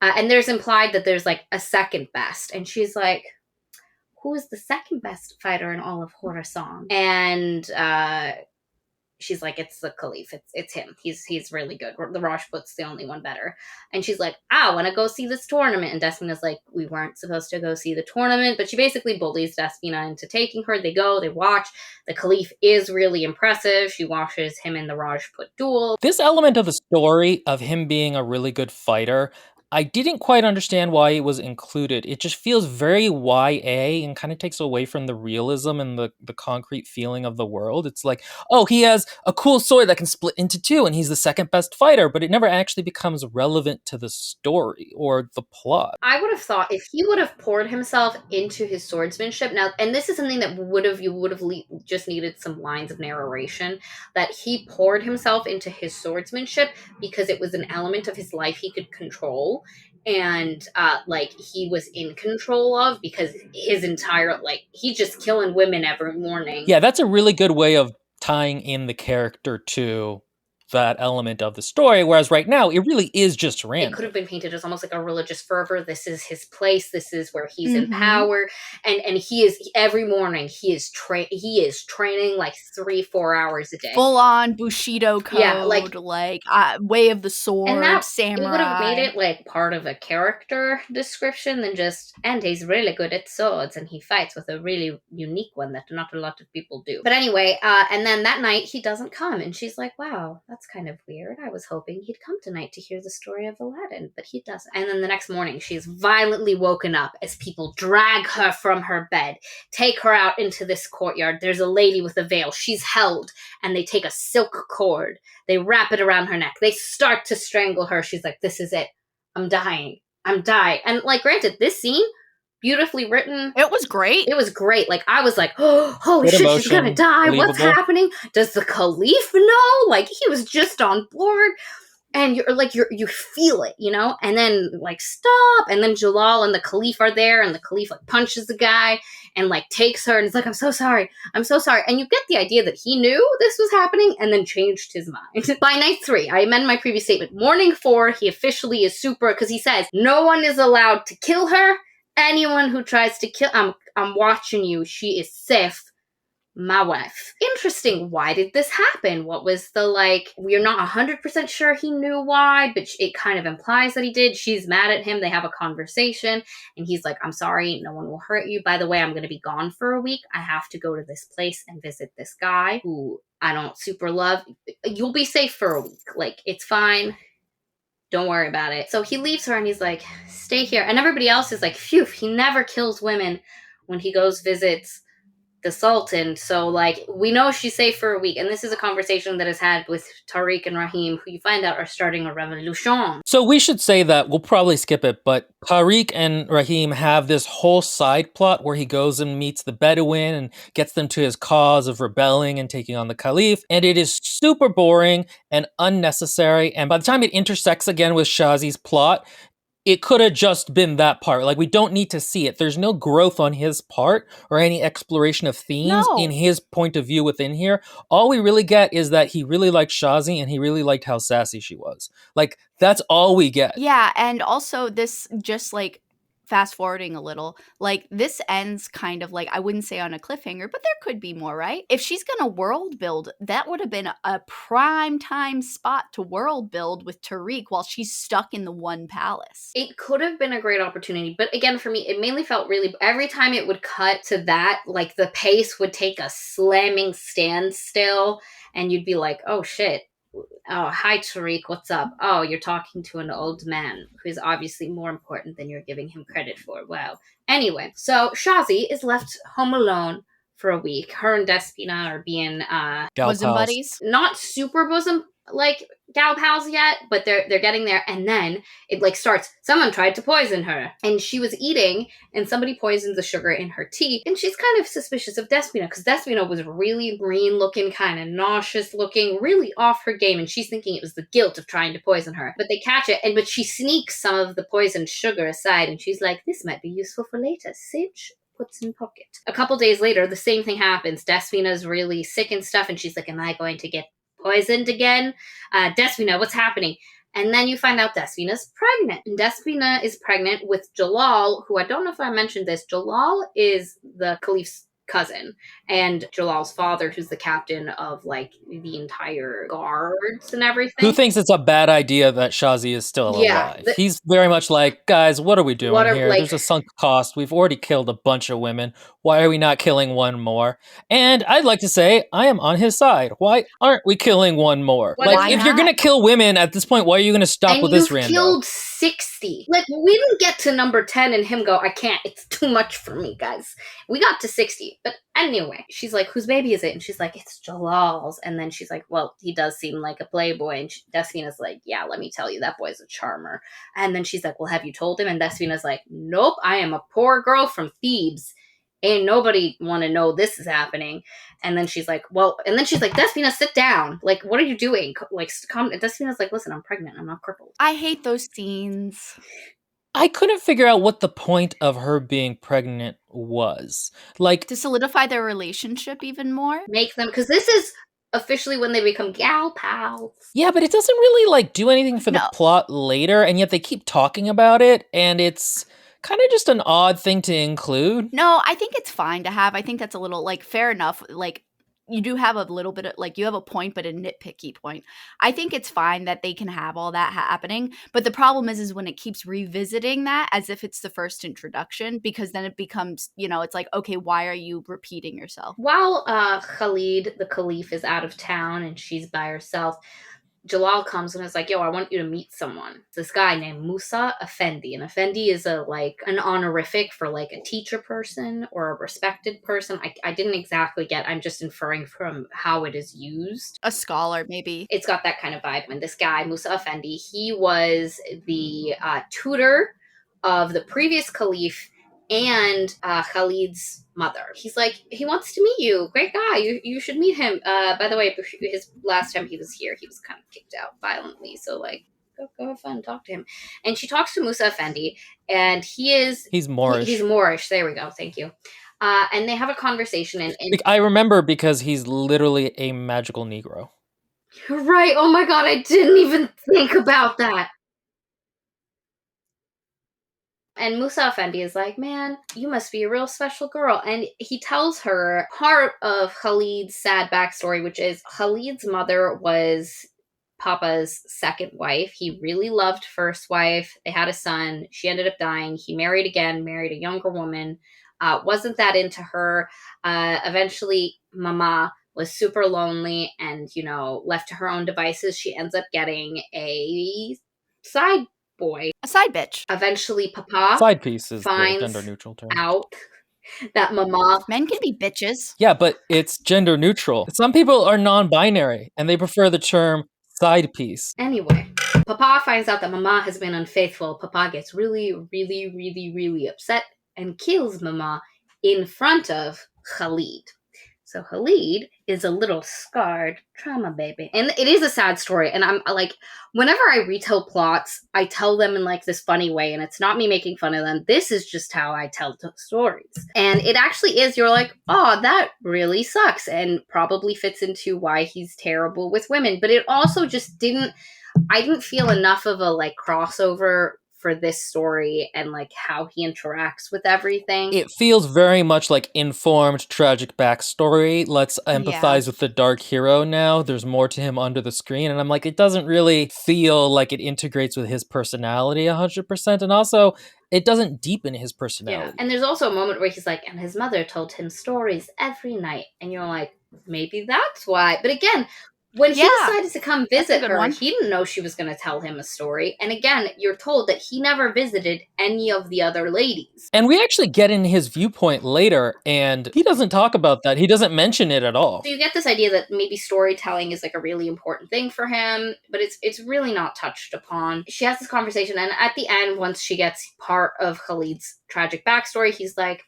And there's implied that there's like a second best. And she's like, who is the second best fighter in all of Khorasan? And she's like, it's the Caliph. It's him. He's really good. The Rajput's the only one better. And she's like, I want to go see this tournament. And Despina's like, we weren't supposed to go see the tournament. But she basically bullies Despina into taking her. They go, they watch. The Caliph is really impressive. She watches him in the Rajput duel. This element of the story of him being a really good fighter, I didn't quite understand why it was included. It just feels very YA and kind of takes away from the realism and the concrete feeling of the world. It's like, oh, he has a cool sword that can split into two and he's the second best fighter, but it never actually becomes relevant to the story or the plot. I would have thought if he would have poured himself into his swordsmanship, now, and this is something that you would have just needed some lines of narration, that he poured himself into his swordsmanship because it was an element of his life he could control. And he was in control of, because his entire he's just killing women every morning. Yeah, that's a really good way of tying in the character to that element of the story, whereas right now it really is just random. It could have been painted as almost like a religious fervor. This is his place. This is where he's in power, and he is every morning he is training like 3-4 hours a day, full on Bushido code, way of the sword, and that, samurai. It would have made it like part of a character description than just, and he's really good at swords and he fights with a really unique one that not a lot of people do. But anyway, and then that night he doesn't come, and she's like, wow, that's kind of weird. I was hoping he'd come tonight to hear the story of Aladdin, but he doesn't. And then the next morning, she's violently woken up as people drag her from her bed, take her out into this courtyard. There's a lady with a veil. She's held, and they take a silk cord. They wrap it around her neck. They start to strangle her. She's like, this is it. I'm dying. And granted, this scene, beautifully written. It was great. Like, I was like, oh, holy shit, she's gonna die. Believable. What's happening? Does the Caliph know? Like, he was just on board. And you feel it, you know? And then, stop. And then Jalal and the Caliph are there, and the Caliph, punches the guy and, takes her, and is like, I'm so sorry. And you get the idea that he knew this was happening and then changed his mind. By night 3, I amend my previous statement. Morning 4, he officially is super, because he says, no one is allowed to kill her. Anyone who tries to kill, I'm watching you. She is safe. my wife. Interesting. Why did this happen? What was the, like, we're not 100% sure he knew why, but it kind of implies that he did. She's mad at him. They have a conversation, and he's like, I'm sorry, no one will hurt you. By the way, I'm going to be gone for a week. I have to go to this place and visit this guy who I don't super love. You'll be safe for a week. Like, it's fine. Don't worry about it. So he leaves her and he's like, stay here. And everybody else is like, phew, he never kills women when he goes visits the Sultan. So, like, we know she's safe for a week. And this is a conversation that is had with Tariq and Rahim, who you find out are starting a revolution. So we should say that, we'll probably skip it, but Tariq and Rahim have this whole side plot where he goes and meets the Bedouin and gets them to his cause of rebelling and taking on the Caliph. And it is super boring and unnecessary. And by the time it intersects again with Shazi's plot, it could have just been that part. Like, we don't need to see it. There's no growth on his part or any exploration of themes in his point of view within here. All we really get is that he really liked Shazi and he really liked how sassy she was. Like, that's all we get. Yeah, and also this, just like fast forwarding a little, like, this ends kind of like, I wouldn't say on a cliffhanger, but there could be more, right? If she's gonna world build, that would have been a prime time spot to world build with Tariq while she's stuck in the one palace. It could have been a great opportunity, but again, for me, it mainly felt really, every time it would cut to that, like, the pace would take a slamming standstill, and you'd be like, oh shit. Oh, hi Tariq, what's up? Oh, you're talking to an old man who is obviously more important than you're giving him credit for. Wow. Anyway, so Shazi is left home alone for a week. Her and Despina are being Bosom buddies? Not super bosom like gal pals yet, but they're getting there. And then it like starts, someone tried to poison her, and she was eating and somebody poisoned the sugar in her tea, and she's kind of suspicious of Despina because Despina was really green looking, kind of nauseous looking, really off her game, and she's thinking it was the guilt of trying to poison her. But they catch it, but she sneaks some of the poisoned sugar aside, and she's like, this might be useful for later. Sage puts in pocket. A couple days later, the same thing happens. Despina's really sick and stuff, and she's like, am I going to get poisoned again? Despina, what's happening? And then you find out Despina's pregnant. And Despina is pregnant with Jalal, who, I don't know if I mentioned this, Jalal is the Caliph's cousin, and Jalal's father, who's the captain of like the entire guards and everything. Who thinks it's a bad idea that Shazi is still alive? He's very much like, guys, what are we doing here? Like, there's a sunk cost. We've already killed a bunch of women. Why are we not killing one more? And I'd like to say, I am on his side. Why aren't we killing one more? Like, if you're going to kill women at this point, why are you going to stop with this rando? And you've killed 60. Like, we didn't get to number 10 and him go, I can't. It's too much for me, guys. We got to 60. But anyway, she's like, whose baby is it? And she's like, it's Jalal's. And then she's like, well, he does seem like a playboy. And Despina's like, yeah, let me tell you, that boy's a charmer. And then she's like, well, have you told him? And Despina's like, nope, I am a poor girl from Thebes. Ain't nobody want to know this is happening. And then she's like, well, and then she's like, Despina, sit down. Like, what are you doing? Like, come. And Despina's like, listen, I'm pregnant. I'm not crippled. I hate those scenes. I couldn't figure out what the point of her being pregnant was. Like, to solidify their relationship even more? Make them, because this is officially when they become gal pals. Yeah, but it doesn't really, like, do anything for the plot later, and yet they keep talking about it, and it's kind of just an odd thing to include. No, I think it's fine to have. I think that's a little, like, fair enough. Like, you do have a little bit of, like, you have a point, but a nitpicky point. I think it's fine that they can have all that happening, but the problem is when it keeps revisiting that as if it's the first introduction, because then it becomes, you know, it's like, okay, why are you repeating yourself? While Khalid, the Caliph, is out of town and she's by herself, Jalal comes and is like, yo, I want you to meet someone. This guy named Musa Effendi. And Effendi is an honorific for like a teacher person or a respected person. I didn't exactly get, I'm just inferring from how it is used. A scholar, maybe. It's got that kind of vibe. And this guy, Musa Effendi, he was the tutor of the previous Caliph and Khalid's mother. He's like, he wants to meet you. Great guy. You should meet him. By the way, his last time he was here, he was kind of kicked out violently. So like, go have fun, talk to him. And she talks to Musa Effendi, and he's Moorish. He's Moorish. There we go. Thank you. And they have a conversation. And I remember because he's literally a magical Negro. Right. Oh my God. I didn't even think about that. And Musa Effendi is like, man, you must be a real special girl. And he tells her part of Khalid's sad backstory, which is Khalid's mother was Papa's second wife. He really loved first wife. They had a son. She ended up dying. He married again, married a younger woman. Wasn't that into her. Eventually, Mama was super lonely and, left to her own devices. She ends up getting a side boy. A side bitch. Eventually, Papa Side piece is the finds gender neutral term. out that Mama... Men can be bitches. Yeah, but it's gender neutral. Some people are non-binary and they prefer the term side piece. Anyway, Papa finds out that Mama has been unfaithful. Papa gets really, really, really, really upset and kills Mama in front of Khalid. So Khalid is a little scarred trauma baby. And it is a sad story. And I'm like, whenever I retell plots, I tell them in like this funny way. And it's not me making fun of them. This is just how I tell stories. And it actually is, you're like, oh, that really sucks. And probably fits into why he's terrible with women. But it also just I didn't feel enough of a like crossover for this story and like how he interacts with everything. It feels very much like informed tragic backstory. Let's empathize with the dark hero now. There's more to him under the screen. And I'm like, it doesn't really feel like it integrates with his personality 100%. And also, it doesn't deepen his personality. Yeah. And there's also a moment where he's like, and his mother told him stories every night. And you're like, maybe that's why. But again, when he decided to come visit her, he didn't know she was going to tell him a story. And again, you're told that he never visited any of the other ladies. And we actually get in his viewpoint later, and he doesn't talk about that. He doesn't mention it at all. So you get this idea that maybe storytelling is like a really important thing for him, but it's really not touched upon. She has this conversation, and at the end, once she gets part of Khalid's tragic backstory, he's like,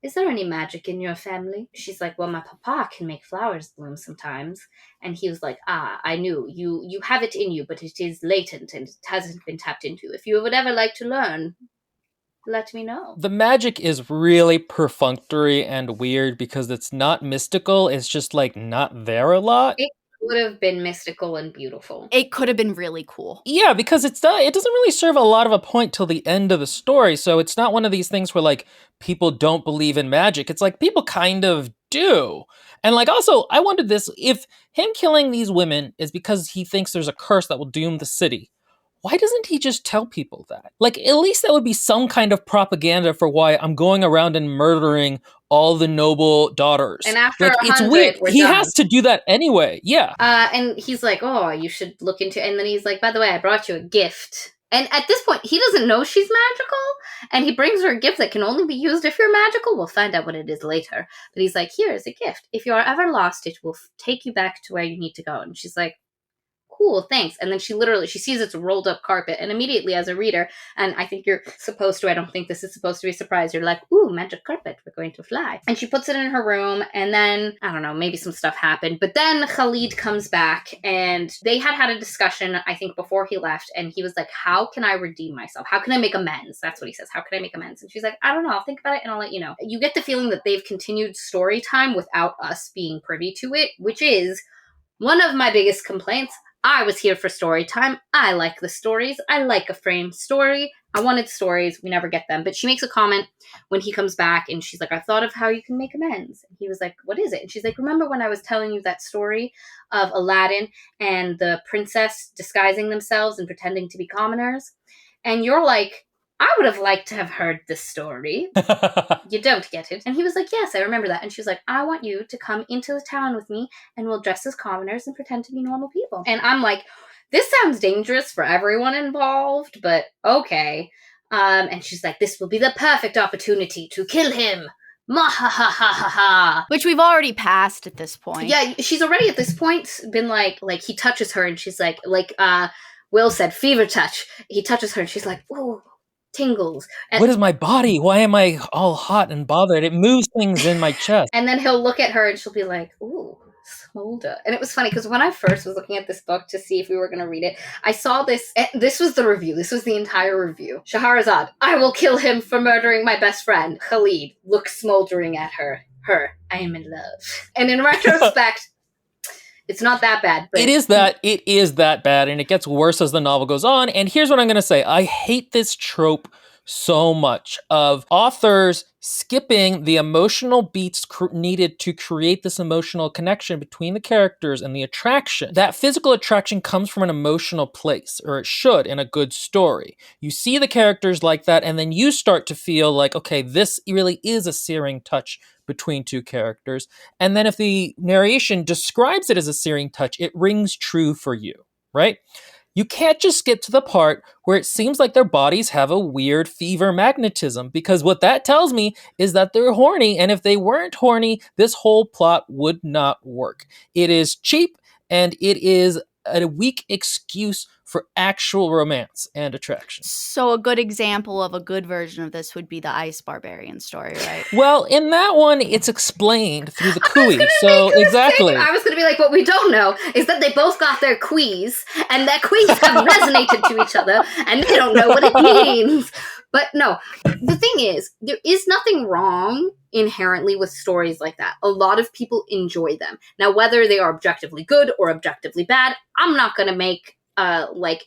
is there any magic in your family? She's like, well, my papa can make flowers bloom sometimes. And he was like, I knew. You have it in you, but it is latent and it hasn't been tapped into. If you would ever like to learn, let me know. The magic is really perfunctory and weird because it's not mystical. It's just like not there a lot. It would have been mystical and beautiful. It could have been really cool. Yeah, because it doesn't really serve a lot of a point till the end of the story. So it's not one of these things where like people don't believe in magic. It's like people kind of do. And like also, I wondered this, if him killing these women is because he thinks there's a curse that will doom the city, why doesn't he just tell people that? Like, at least that would be some kind of propaganda for why I'm going around and murdering all the noble daughters. And after like, 100, it's weird. He done. has to do that anyway. Yeah. And he's like, oh, you should look into it. And then he's like, by the way, I brought you a gift. And at this point, he doesn't know she's magical. And he brings her a gift that can only be used if you're magical. We'll find out what it is later. But he's like, here is a gift. If you are ever lost, it will take you back to where you need to go. And she's like, cool, thanks. And then she sees it's a rolled up carpet, and immediately as a reader, and I think you're supposed to, I don't think this is supposed to be a surprise, you're like, ooh, magic carpet, we're going to fly. And she puts it in her room, and then, I don't know, maybe some stuff happened, but then Khalid comes back, and they had a discussion, I think, before he left, and he was like, how can I redeem myself? How can I make amends? That's what he says. How can I make amends? And she's like, I don't know, I'll think about it, and I'll let you know. You get the feeling that they've continued story time without us being privy to it, which is one of my biggest complaints. I was here for story time. I like the stories. I like a framed story. I wanted stories. We never get them. But she makes a comment when he comes back and she's like, I thought of how you can make amends. And he was like, what is it? And she's like, remember when I was telling you that story of Aladdin and the princess disguising themselves and pretending to be commoners? And you're like, I would have liked to have heard this story. You don't get it. And he was like, yes, I remember that. And she was like, I want you to come into the town with me and we'll dress as commoners and pretend to be normal people. And I'm like, this sounds dangerous for everyone involved, but okay. And she's like, this will be the perfect opportunity to kill him. Which we've already passed at this point. Yeah, she's already at this point been like he touches her and she's like Will said, fever touch. He touches her and she's like, ooh. Tingles. And what is my body? Why am I all hot and bothered? It moves things in my chest. And then he'll look at her and she'll be like, ooh, smolder. And it was funny because when I first was looking at this book to see if we were going to read it, I saw this. This was the review. This was the entire review. Shahrazad, I will kill him for murdering my best friend. Khalid looks smoldering at her. I am in love. And in retrospect, it's not that bad. But it is that bad, and it gets worse as the novel goes on. And here's what I'm going to say. I hate this trope so much of authors skipping the emotional beats needed to create this emotional connection between the characters and the attraction. That physical attraction comes from an emotional place, or it should in a good story. You see the characters like that, and then you start to feel like, okay, this really is a searing touch between two characters. And then if the narration describes it as a searing touch, it rings true for you, right? You can't just get to the part where it seems like their bodies have a weird fever magnetism, because what that tells me is that they're horny, and if they weren't horny, this whole plot would not work. It is cheap, and it is a weak excuse for actual romance and attraction. So a good example of a good version of this would be the Ice Barbarian story, right? Well, in that one, it's explained through the Kui. So exactly. I was going to be like, what we don't know is that they both got their quees, and their quees have resonated to each other, and they don't know what it means. But no, the thing is, there is nothing wrong inherently with stories like that. A lot of people enjoy them. Now, whether they are objectively good or objectively bad, I'm not going to make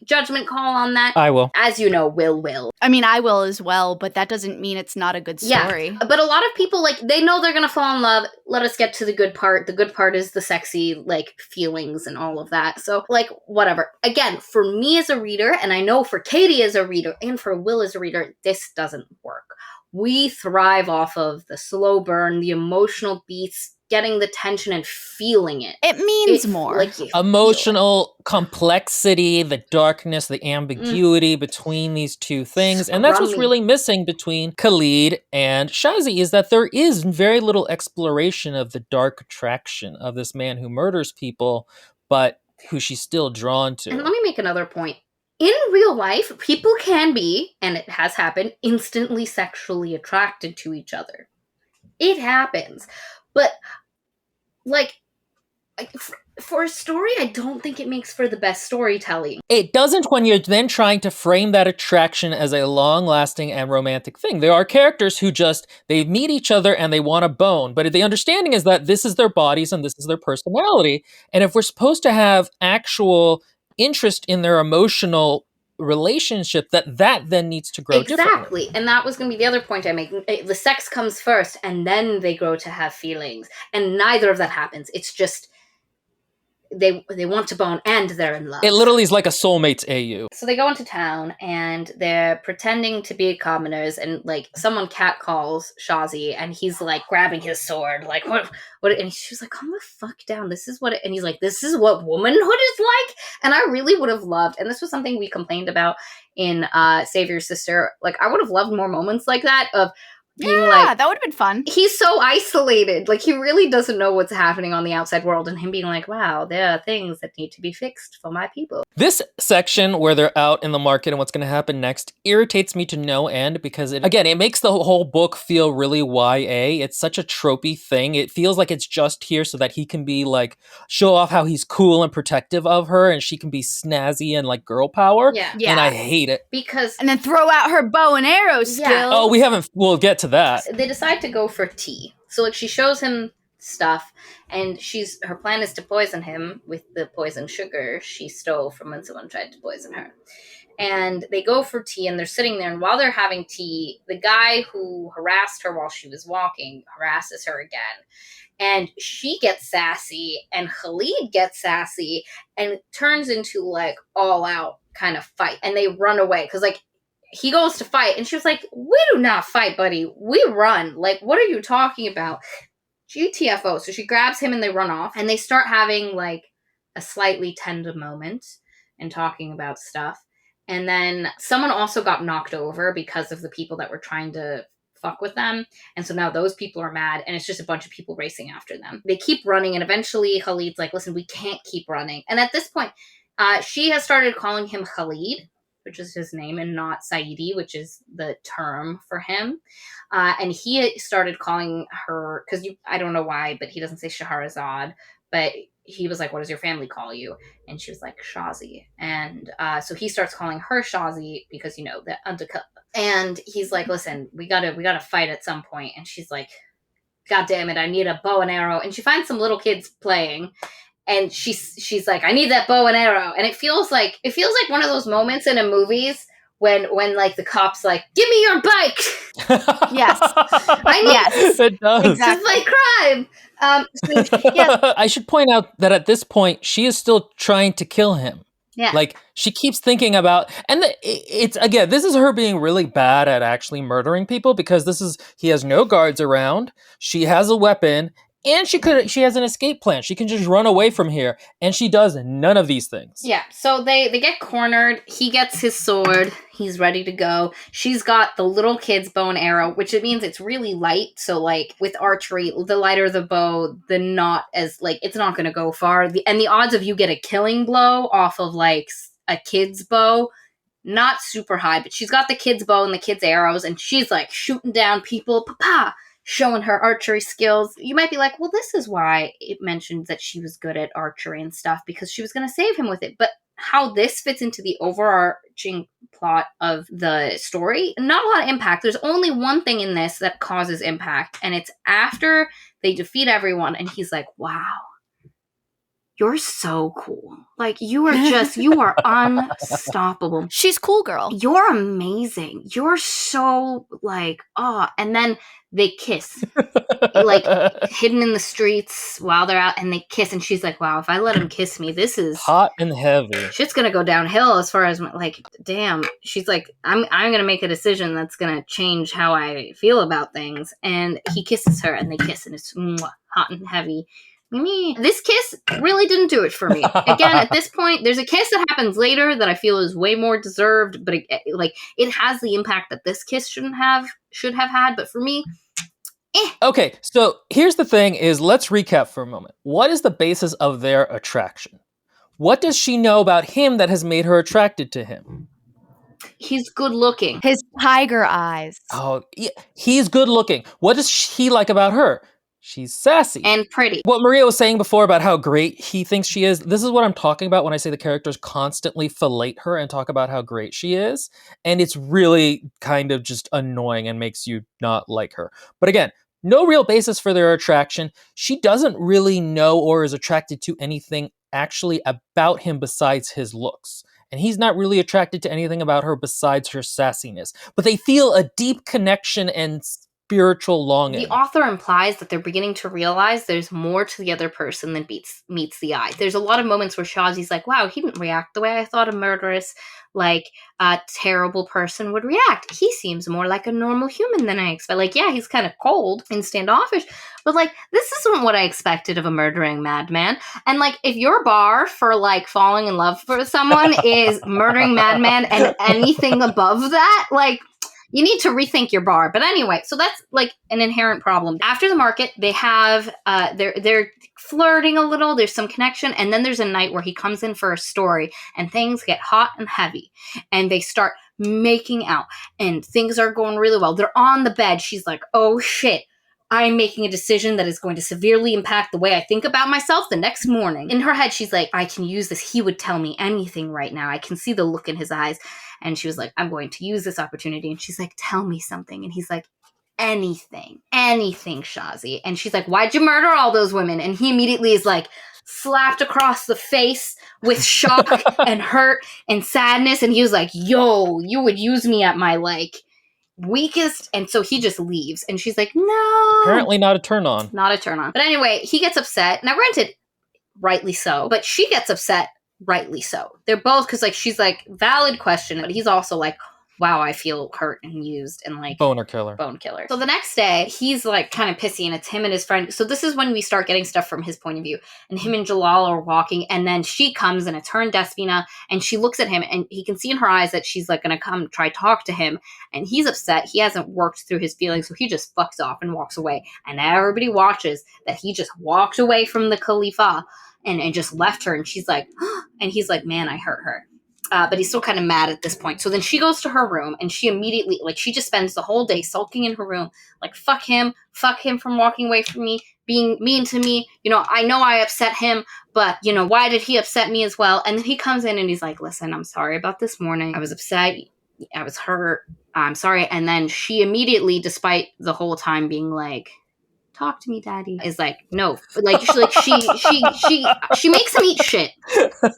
judgment call on that. I will. As you know, will. I mean, I will as well, but that doesn't mean it's not a good story. Yeah, but a lot of people, they know they're gonna fall in love. Let us get to the good part. The good part is the sexy, feelings and all of that. So, whatever. Again, for me as a reader, and I know for Katie as a reader, and for Will as a reader, this doesn't work. We thrive off of the slow burn, the emotional beats, getting the tension and feeling it. It means more. Emotional complexity, the darkness, the ambiguity between these two things. And that's what's really missing between Khalid and Shazi, is that there is very little exploration of the dark attraction of this man who murders people, but who she's still drawn to. And let me make another point. In real life, people can be, and it has happened, instantly sexually attracted to each other. It happens. But, for a story, I don't think it makes for the best storytelling. It doesn't when you're then trying to frame that attraction as a long-lasting and romantic thing. There are characters who they meet each other and they want to bone, but the understanding is that this is their bodies and this is their personality. And if we're supposed to have actual interest in their emotional relationship, that then needs to grow exactly. And that was going to be the other point I make. The sex comes first, and then they grow to have feelings, and neither of that happens. It's just they want to bone and they're in love. It literally is like a soulmates AU. So they go into town and they're pretending to be commoners, and someone catcalls Shazi, and he's grabbing his sword, what? And she's like, calm the fuck down. This is what and he's like, this is what womanhood is like. And I really would have loved, and this was something we complained about in Save Your Sister. I would have loved more moments like that of being that would have been fun. He's so isolated. He really doesn't know what's happening on the outside world, and him being like, wow, there are things that need to be fixed for my people. This section where they're out in the market and what's going to happen next irritates me to no end, because it makes the whole book feel really YA. It's such a tropey thing. It feels like it's just here so that he can be show off how he's cool and protective of her, and she can be snazzy and girl power. Yeah. And I hate it. And then throw out her bow and arrow skills. Yeah. Oh, we'll get to that. They decide to go for tea. So she shows him stuff, and her plan is to poison him with the poison sugar she stole from when someone tried to poison her. And they go for tea, and they're sitting there, and while they're having tea, the guy who harassed her while she was walking harasses her again. And she gets sassy, and Khalid gets sassy, and it turns into all out kind of fight. And they run away because he goes to fight, and she was like, we do not fight, buddy. We run. What are you talking about? GTFO. So she grabs him and they run off, and they start having a slightly tender moment and talking about stuff. And then someone also got knocked over because of the people that were trying to fuck with them. And so now those people are mad, and it's just a bunch of people racing after them. They keep running, and eventually Khalid's like, listen, we can't keep running. And at this point, she has started calling him Khalid, which is his name, and not Saidi, which is the term for him. And he started calling her, because I don't know why, but he doesn't say Shahrazad, but he was like, what does your family call you? And she was like, Shazi. And so he starts calling her Shazi because, the undercut. And he's like, listen, we gotta fight at some point. And she's like, God damn it, I need a bow and arrow. And she finds some little kids playing. And she's like, I need that bow and arrow. And it feels like one of those moments in a movies when like the cops like, give me your bike. Yes. I need Yes. It does. Exactly. to fight crime. So Yes. I should point out that at this point, she is still trying to kill him. yeah. Like, she keeps thinking about, and it's, again, this is her being really bad at actually murdering people, because he has no guards around, she has a weapon, and she has an escape plan. She can just run away from here, and she does none of these things. Yeah, so they get cornered. He gets his sword. He's ready to go. She's got the little kid's bow and arrow, which it means it's really light. So, like, with archery, the lighter the bow, the not as, like, it's not going to go far. And the odds of you get a killing blow off of, like, a kid's bow, not super high. But she's got the kid's bow and the kid's arrows, and she's, like, shooting down people. Pa-pa! Showing her archery skills. You might be like, well, this is why it mentioned that she was good at archery and stuff, because she was going to save him with it. But how this fits into the overarching plot of the story, not a lot of impact. There's only one thing in this that causes impact, and it's after they defeat everyone, and he's like, wow, you're so cool. Like, you are unstoppable. She's cool, girl. You're amazing. You're so, like, and then they kiss, like, hidden in the streets while they're out, and they kiss, and she's like, wow, if I let him kiss me, this is hot and heavy. Shit's gonna go downhill as far as, like, damn. She's like, I'm gonna make a decision that's gonna change how I feel about things. And he kisses her, and they kiss, and it's hot and heavy. This kiss really didn't do it for me. Again, at this point, there's a kiss that happens later that I feel is way more deserved, but it has the impact that this kiss should have had. But for me, Okay, so here's the thing: is let's recap for a moment. What is the basis of their attraction? What does she know about him that has made her attracted to him? He's good looking. His tiger eyes. Oh, yeah, he's good looking. What does he like about her? She's sassy. And pretty. What Maria was saying before about how great he thinks she is, this is what I'm talking about when I say the characters constantly fillet her and talk about how great she is. And it's really kind of just annoying and makes you not like her. But again, no real basis for their attraction. She doesn't really know or is attracted to anything actually about him besides his looks. And he's not really attracted to anything about her besides her sassiness. But they feel a deep connection and spiritual longing. The author implies that they're beginning to realize there's more to the other person than meets the eye. There's a lot of moments where Shazi's like, wow, he didn't react the way I thought a murderous, like, a terrible person would react. He seems more like a normal human than I expect. Like, yeah, he's kind of cold and standoffish, but, like, this isn't what I expected of a murdering madman. And, like, if your bar for, like, falling in love for someone is murdering madman and anything above that, like, you need to rethink your bar. But anyway, so that's, like, an inherent problem. After the market, they have, they're flirting a little. There's some connection. And then there's a night where he comes in for a story and things get hot and heavy. And they start making out. And things are going really well. They're on the bed. She's like, oh, shit. I'm making a decision that is going to severely impact the way I think about myself the next morning. In her head, she's like, I can use this. He would tell me anything right now. I can see the look in his eyes. And she was like, I'm going to use this opportunity. And she's like, tell me something. And he's like, anything, Shazi. And she's like, why'd you murder all those women? And he immediately is like, slapped across the face with shock and hurt and sadness. And he was like, yo, you would use me at my, like, weakest. And so he just leaves. And she's like, no. Apparently not a turn on. Not a turn on. But anyway, he gets upset. Now, granted, rightly so. But she gets upset, rightly so. They're both, because, like, she's like, valid question. But he's also like, wow, I feel hurt and used and, like, Boner killer. Bone killer. So the next day, he's, like, kind of pissy, and it's him and his friend. So this is when we start getting stuff from his point of view. And him and Jalal are walking, and then she comes, and it's her and Despina, and she looks at him, and he can see in her eyes that she's, like, gonna come try talk to him. And he's upset. He hasn't worked through his feelings, so he just fucks off and walks away. And everybody watches that he just walked away from the Khalifa and just left her. And she's like, and he's like, man, I hurt her. But he's still kind of mad at this point. So then she goes to her room, and she immediately, like, she just spends the whole day sulking in her room. Like, fuck him from walking away from me, being mean to me. You know I upset him, but, you know, why did he upset me as well? And then he comes in and he's like, listen, I'm sorry about this morning. I was upset. I was hurt. I'm sorry. And then she immediately, despite the whole time being like, talk to me, daddy. Is like, no. Like, she makes him eat shit.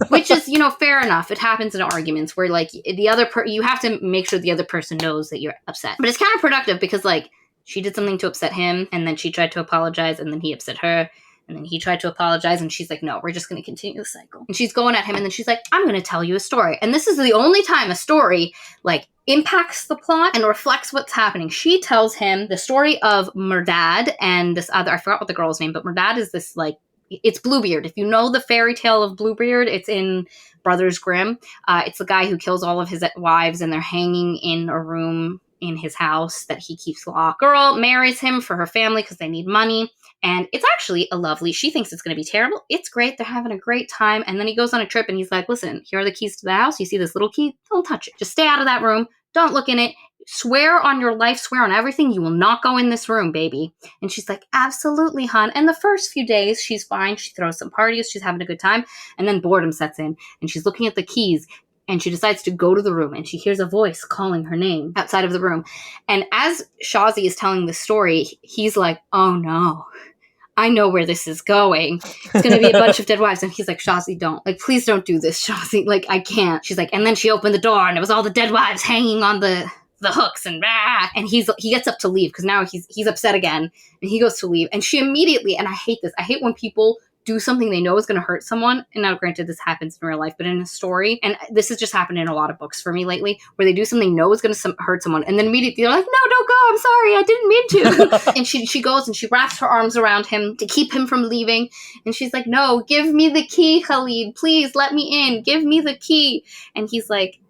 Which is, fair enough. It happens in arguments where, like, you have to make sure the other person knows that you're upset. But it's counterproductive because, like, she did something to upset him, and then she tried to apologize, and then he upset her, and then he tried to apologize, and she's like, no, we're just going to continue the cycle. And she's going at him, and then she's like, I'm going to tell you a story. And this is the only time a story, like, impacts the plot and reflects what's happening. She tells him the story of Murdad and this other, I forgot what the girl's name, but Murdad is this, like, it's Bluebeard. If you know the fairy tale of Bluebeard, it's in Brothers Grimm. It's the guy who kills all of his wives, and they're hanging in a room in his house that he keeps locked. Girl marries him for her family because they need money. And it's actually she thinks it's going to be terrible. It's great. They're having a great time. And then he goes on a trip and he's like, listen, here are the keys to the house. You see this little key? Don't touch it. Just stay out of that room. Don't look in it. Swear on your life, swear on everything. You will not go in this room, baby. And she's like, absolutely, hon. And the first few days, she's fine. She throws some parties. She's having a good time. And then boredom sets in. And she's looking at the keys. And she decides to go to the room. And she hears a voice calling her name outside of the room. And as Shazi is telling the story, he's like, oh no. I know where this is going. It's going to be a bunch of dead wives. And he's like, Shazi, don't. Like, please don't do this, Shazi. Like, I can't. She's like, and then she opened the door and it was all the dead wives hanging on the hooks and rah. And he gets up to leave because now he's upset again. And he goes to leave. And she immediately, and I hate this. I hate when people do something they know is going to hurt someone. And now, granted, this happens in real life, but in a story, and this has just happened in a lot of books for me lately, where they do something they know is going to hurt someone, and then immediately they're like, no, don't go, I'm sorry, I didn't mean to. And she goes and she wraps her arms around him to keep him from leaving, and she's like, no, give me the key, Khalid, please let me in, give me the key. And he's like,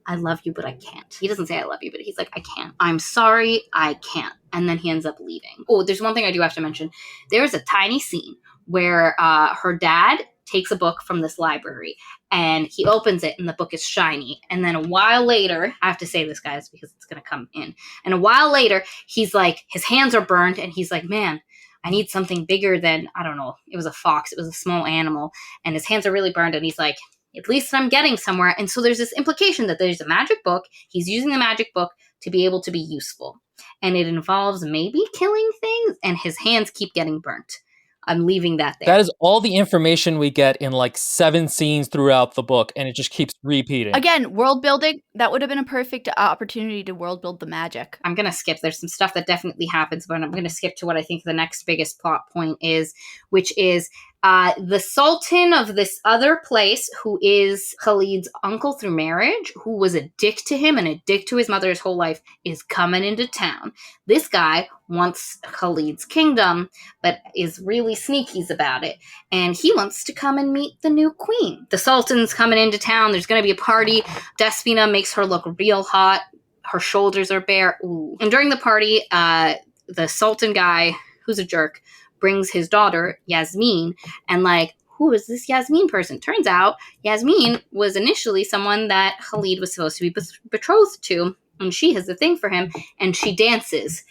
I love you, but I can't. He doesn't say I love you, but he's like, I can't. I'm sorry, I can't. And then he ends up leaving. Oh, there's one thing I do have to mention. There's a tiny scene where her dad takes a book from this library and he opens it and the book is shiny. And then a while later, I have to say this, guys, because it's going to come in. And a while later, he's like, his hands are burned and he's like, man, I need something bigger than, I don't know, it was a fox. It was a small animal. And his hands are really burned and he's like, at least I'm getting somewhere. And so there's this implication that there's a magic book. He's using the magic book to be able to be useful. And it involves maybe killing things, and his hands keep getting burnt. I'm leaving that there. That is all the information we get in like 7 scenes throughout the book, and it just keeps repeating. Again, world building, that would have been a perfect opportunity to world build the magic. I'm going to skip. There's some stuff that definitely happens, but I'm going to skip to what I think the next biggest plot point is, which is the Sultan of this other place, who is Khalid's uncle through marriage, who was a dick to him and a dick to his mother his whole life, is coming into town. This guy wants Khalid's kingdom, but is really sneakies about it. And he wants to come and meet the new queen. The Sultan's coming into town. There's going to be a party. Despina makes her look real hot. Her shoulders are bare. Ooh. And during the party, the Sultan guy, who's a jerk, brings his daughter, Yasmin, and like, who is this Yasmin person? Turns out Yasmin was initially someone that Khalid was supposed to be betrothed to, and she has a thing for him, and she dances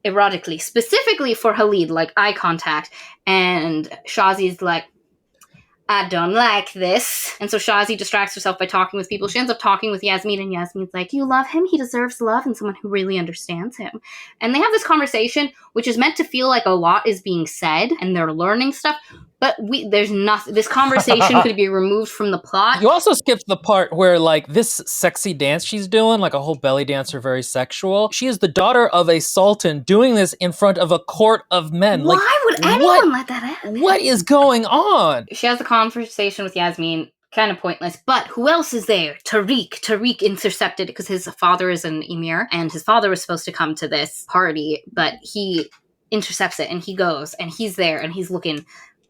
erotically, specifically for Khalid, like eye contact, and Shazi's like, I don't like this. And so Shazi distracts herself by talking with people. She ends up talking with Yasmin, and Yasmin's like, you love him? He deserves love and someone who really understands him. And they have this conversation, which is meant to feel like a lot is being said, and they're learning stuff. But there's nothing. This conversation could be removed from the plot. You also skipped the part where, like, this sexy dance she's doing, like a whole belly dancer, very sexual. She is the daughter of a sultan doing this in front of a court of men. Why like, would anyone let that happen? What is going on? She has a conversation with Yasmin, kind of pointless. But who else is there? Tariq. Tariq intercepted because his father is an emir, and his father was supposed to come to this party, but he intercepts it, and he goes, and he's there, and he's looking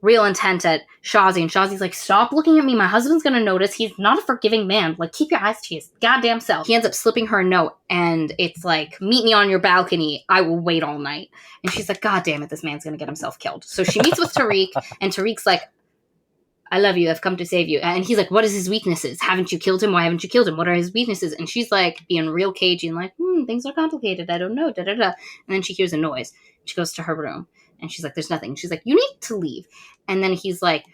real intent at Shazi, and Shazi's like, stop looking at me, my husband's gonna notice, he's not a forgiving man, like, keep your eyes to his goddamn self. He ends up slipping her a note, and it's like, meet me on your balcony, I will wait all night. And she's like, god damn it, this man's gonna get himself killed. So she meets with Tariq, and Tariq's like, I love you, I've come to save you. And he's like, what is his weaknesses? Haven't you killed him? Why haven't you killed him? What are his weaknesses? And she's like, being real cagey and like, things are complicated, I don't know, da-da-da. And then she hears a noise. She goes to her room. And she's like, there's nothing. She's like, you need to leave. And then he's like,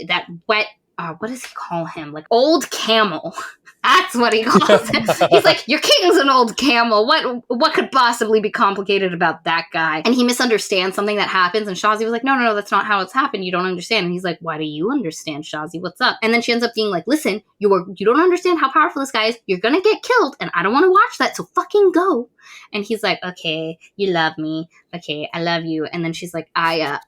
that wet what does he call him? Like, old camel. That's what he calls him. He's like, your king's an old camel. What could possibly be complicated about that guy? And he misunderstands something that happens. And Shazi was like, no, that's not how it's happened. You don't understand. And he's like, why do you understand, Shazi? What's up? And then she ends up being like, listen, you don't understand how powerful this guy is. You're gonna get killed, and I don't want to watch that. So fucking go. And he's like, okay, you love me. Okay, I love you. And then she's like, I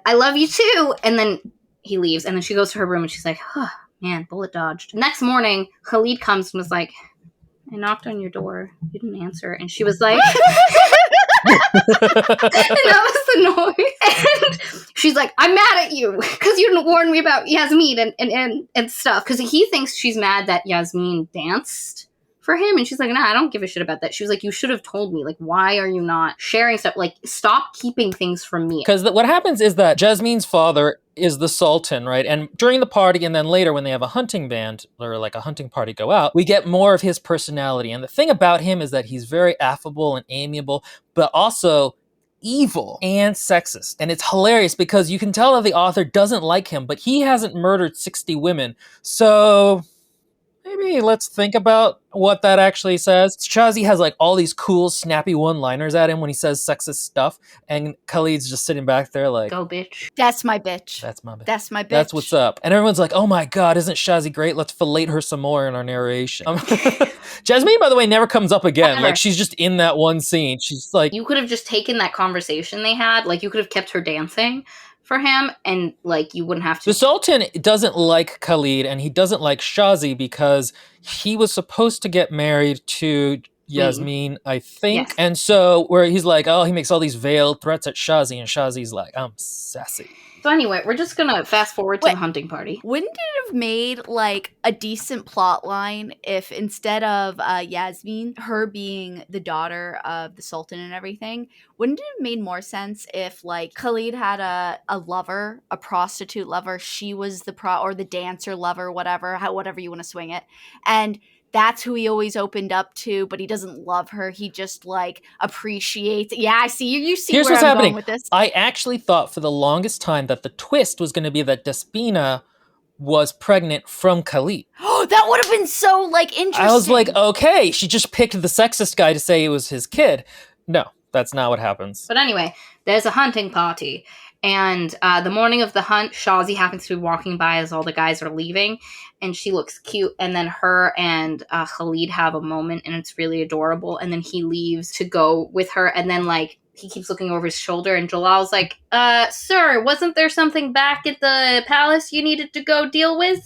love you too. And then he leaves. And then she goes to her room and she's like, huh. Man, bullet dodged. Next morning, Khalid comes and was like, I knocked on your door. You didn't answer. And she was like, and that was the noise. And she's like, I'm mad at you because you didn't warn me about Yasmin and stuff. Because he thinks she's mad that Yasmin danced for him. And she's like, nah, I don't give a shit about that. She was like, you should have told me. Like, why are you not sharing stuff? Like, stop keeping things from me. Because what happens is that Jasmine's father is the Sultan, right? And during the party, and then later when they have a hunting band or like a hunting party go out, we get more of his personality. And the thing about him is that he's very affable and amiable, but also evil and sexist. And it's hilarious because you can tell that the author doesn't like him, but he hasn't murdered 60 women. So maybe let's think about what that actually says. Shazi has like all these cool, snappy one-liners at him when he says sexist stuff, and Khalid's just sitting back there like, go bitch. That's my bitch. That's my bitch. That's my bitch. That's what's up. And everyone's like, oh my God, isn't Shazi great? Let's fillet her some more in our narration. Jasmine, by the way, never comes up again. Never. Like, she's just in that one scene. She's like... You could have just taken that conversation they had. Like, you could have kept her dancing for him, and like you wouldn't have to. The Sultan doesn't like Khalid, and he doesn't like Shazi because he was supposed to get married to Yasmin, I think. Yes. And so where he's like, oh, he makes all these veiled threats at Shazi, and Shazi's like, I'm sassy. So anyway, we're just gonna fast forward to the hunting party. Wouldn't it have made like a decent plot line if instead of Yasmin, her being the daughter of the Sultan and everything, wouldn't it have made more sense if like Khalid had a lover, a prostitute lover, she was the or the dancer lover, whatever you want to swing it, and that's who he always opened up to, but he doesn't love her. He just like appreciates. Yeah, I see you. You see Here's where what's I'm happening. Going with this. I actually thought for the longest time that the twist was going to be that Despina was pregnant from Khalid. Oh, that would have been so like interesting. I was like, okay, she just picked the sexist guy to say it was his kid. No, that's not what happens. But anyway, there's a hunting party. And the morning of the hunt, Shazi happens to be walking by as all the guys are leaving, and she looks cute. And then her and Khalid have a moment, and it's really adorable. And then he leaves to go with her, and then like he keeps looking over his shoulder, and Jalal's like, sir, wasn't there something back at the palace you needed to go deal with?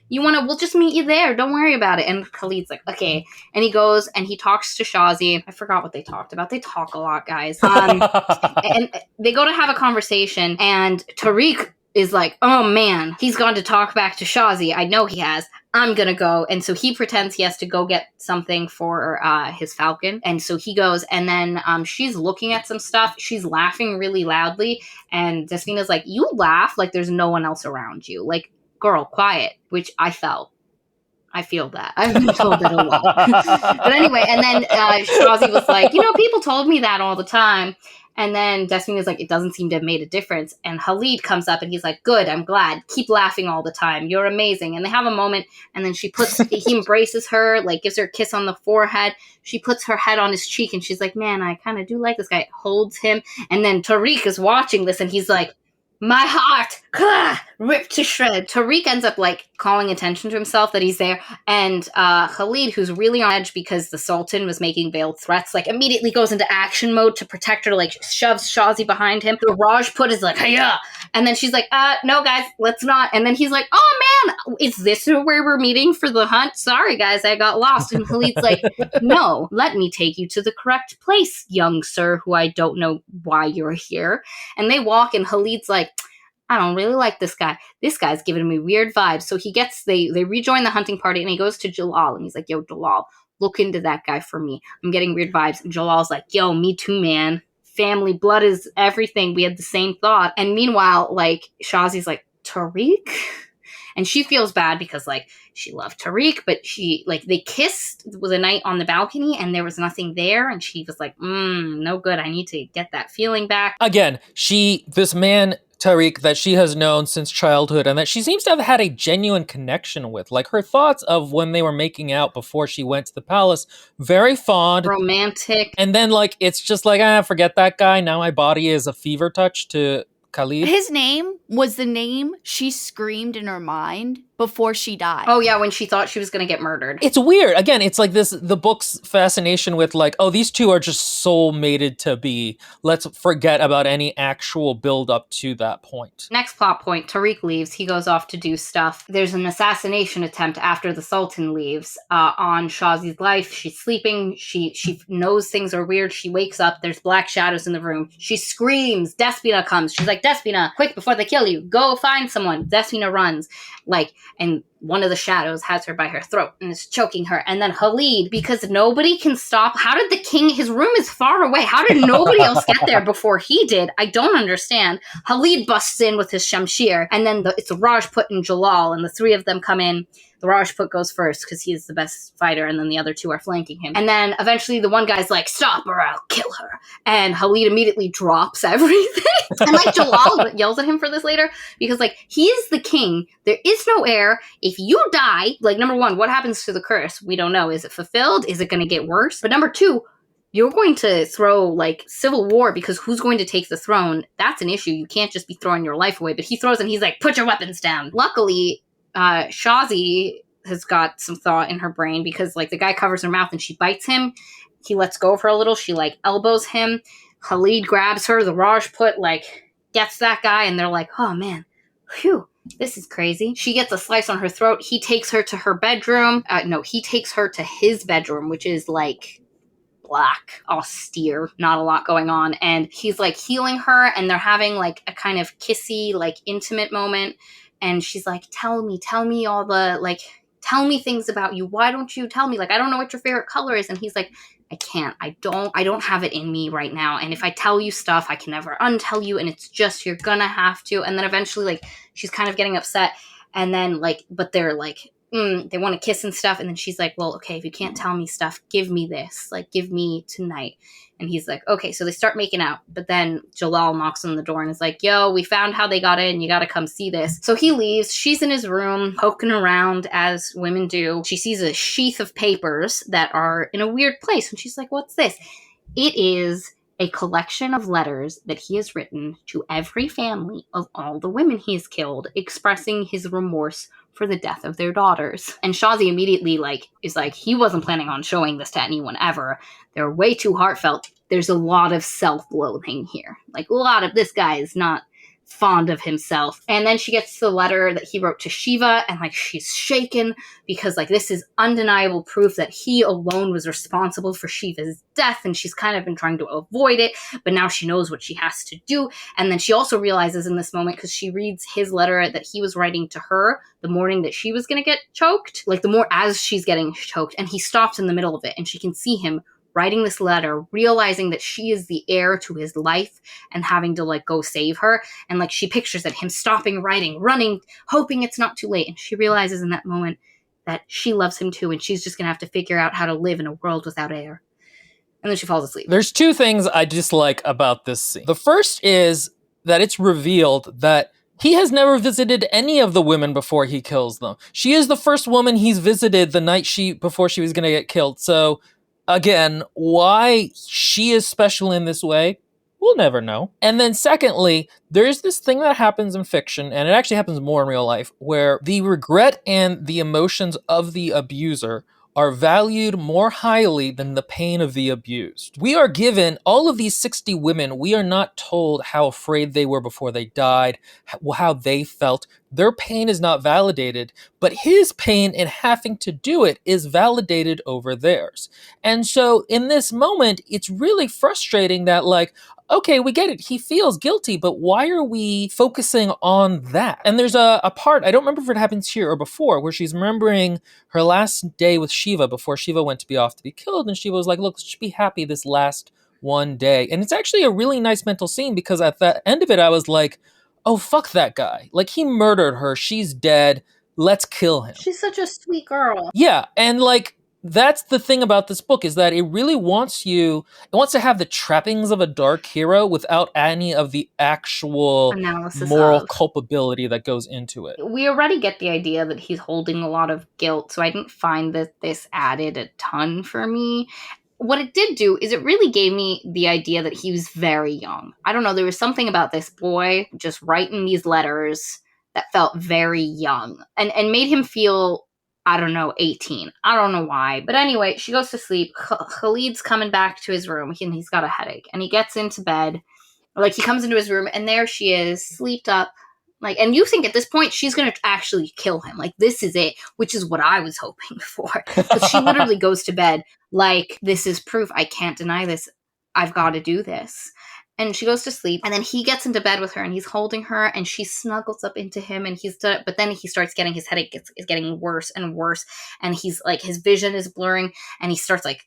We'll just meet you there. Don't worry about it. And Khalid's like, okay. And he goes and he talks to Shazi. I forgot what they talked about. They talk a lot, guys. And they go to have a conversation, and Tariq is like, oh man, he's gone to talk back to Shazi. I know he has. I'm gonna go. And so he pretends he has to go get something for his falcon. And so he goes, and then she's looking at some stuff. She's laughing really loudly. And Despina's like, you laugh like there's no one else around you. Like, girl, quiet, which I felt. I feel that. I've been told that a lot. But anyway, and then Shazi was like, people told me that all the time. And then Despina's like, it doesn't seem to have made a difference. And Khalid comes up and he's like, good, I'm glad. Keep laughing all the time. You're amazing. And they have a moment, and then he embraces her, like gives her a kiss on the forehead. She puts her head on his cheek and she's like, man, I kind of do like this guy. Holds him. And then Tariq is watching this and he's like, my heart, ripped to shreds. Tariq ends up like calling attention to himself that he's there, and Khalid, who's really on edge because the Sultan was making veiled threats, like immediately goes into action mode to protect her, like shoves Shazi behind him. The Rajput is like, hiya, and then she's like, no guys, let's not. And then he's like, oh man, is this where we're meeting for the hunt? Sorry guys, I got lost. And Khalid's like, no, let me take you to the correct place, young sir, who I don't know why you're here. And they walk, and Khalid's like, I don't really like this guy. This guy's giving me weird vibes. So they rejoin the hunting party, and he goes to Jalal, and he's like, yo, Jalal, look into that guy for me. I'm getting weird vibes. And Jalal's like, yo, me too, man. Family, blood is everything. We had the same thought. And meanwhile, like, Shazi's like, Tariq? And she feels bad because, like, she loved Tariq, but she, like, they kissed with a night on the balcony, and there was nothing there. And she was like, no good. I need to get that feeling back. Again, this man Tariq that she has known since childhood and that she seems to have had a genuine connection with. Like her thoughts of when they were making out before she went to the palace, very fond. Romantic. And then like it's just like, forget that guy. Now my body is a fever touch to Khalid. His name was the name she screamed in her mind before she died. Oh yeah, when she thought she was going to get murdered. It's weird. Again, it's like the book's fascination with like, oh, these two are just soul mated to be. Let's forget about any actual build up to that point. Next plot point, Tariq leaves. He goes off to do stuff. There's an assassination attempt after the Sultan leaves on Shazie's life. She's sleeping. She knows things are weird. She wakes up. There's black shadows in the room. She screams. Despina comes. She's like, Despina, quick before they kill you. Go find someone. Despina runs. And one of the shadows has her by her throat and is choking her. And then Khalid, because nobody can stop. How did the king, his room is far away. How did nobody else get there before he did? I don't understand. Khalid busts in with his shamshir. And then it's Rajput and Jalal. And the three of them come in. The Rajput goes first because he's the best fighter. And then the other two are flanking him. And then eventually the one guy's like, stop or I'll kill her. And Khalid immediately drops everything. And like Jalal yells at him for this later. Because like, he is the king. There is no heir. If you die, like number one, what happens to the curse? We don't know. Is it fulfilled? Is it going to get worse? But number two, you're going to throw like civil war because who's going to take the throne? That's an issue. You can't just be throwing your life away. But he throws and he's like, put your weapons down. Luckily, Shazi has got some thought in her brain because like the guy covers her mouth and she bites him. He lets go of her a little. She like elbows him. Khalid grabs her. The Rajput like gets that guy and they're like, oh man, phew. This is crazy. She gets a slice on her throat. He takes her to her bedroom. He takes her to his bedroom, which is like black, austere, not a lot going on. And he's like healing her and they're having like a kind of kissy, like intimate moment. And she's like, tell me all the, like, tell me things about you. Why don't you tell me? Like, I don't know what your favorite color is. And he's like, I can't. I don't have it in me right now. And if I tell you stuff, I can never untell you. And it's just, you're gonna have to. And then eventually, like, she's kind of getting upset. And then, like, but they're like, they want to kiss and stuff. And then she's like, well, okay, if you can't tell me stuff, give me this. Like, give me tonight. And he's like, okay. So they start making out. But then Jalal knocks on the door and is like, yo, we found how they got in. You got to come see this. So he leaves. She's in his room, poking around as women do. She sees a sheath of papers that are in a weird place. And she's like, what's this? It is a collection of letters that he has written to every family of all the women he has killed, expressing his remorse for the death of their daughters. And Shazi immediately is like, he wasn't planning on showing this to anyone ever. They're way too heartfelt. There's a lot of self-loathing here. Like, a lot of this guy is not fond of himself. And then she gets the letter that he wrote to Shiva, and like she's shaken because like this is undeniable proof that he alone was responsible for Shiva's death, and she's kind of been trying to avoid it, but now she knows what she has to do. And then she also realizes in this moment, because she reads his letter that he was writing to her the morning that she was going to get choked, like the more as she's getting choked, and he stops in the middle of it, and she can see him writing this letter, realizing that she is the heir to his life and having to like go save her. And like she pictures it, him stopping writing, running, hoping it's not too late. And she realizes in that moment that she loves him too, and she's just gonna have to figure out how to live in a world without heir. And then she falls asleep. There's two things I dislike about this scene. The first is that it's revealed that he has never visited any of the women before he kills them. She is the first woman he's visited the night before she was gonna get killed. So again, why she is special in this way, we'll never know. And then secondly, there's this thing that happens in fiction, and it actually happens more in real life, where the regret and the emotions of the abuser are valued more highly than the pain of the abused. We are given all of these 60 women, we are not told how afraid they were before they died, how they felt. Their pain is not validated, but his pain in having to do it is validated over theirs. And so in this moment, it's really frustrating that like, okay, we get it. He feels guilty, but why are we focusing on that? And there's a part, I don't remember if it happens here or before, where she's remembering her last day with Shiva before Shiva went to be off to be killed. And Shiva was like, look, let's just be happy this last one day. And it's actually a really nice mental scene because at the end of it, I was like, oh, fuck that guy. Like, he murdered her. She's dead. Let's kill him. She's such a sweet girl. Yeah, and like, That's the thing about this book, is that it really wants to have the trappings of a dark hero without any of the actual Analysis moral of. culpability that goes into it. We already get the idea that he's holding a lot of guilt, so I didn't find that this added a ton for me. What it did do is it really gave me the idea that he was very young. I don't know, there was something about this boy just writing these letters that felt very young and made him feel, I don't know, 18. I don't know why. But anyway, she goes to sleep. Khalid's coming back to his room, and he's got a headache. And he gets into bed. Like, he comes into his room, and there she is, sleeped up. Like, and you think at this point she's going to actually kill him. Like, this is it, which is what I was hoping for. Because she literally goes to bed like, this is proof. I can't deny this. I've got to do this. And she goes to sleep, and then he gets into bed with her, and he's holding her, and she snuggles up into him, and but then he starts getting, his headache is getting worse and worse, and he's like, his vision is blurring, and he starts like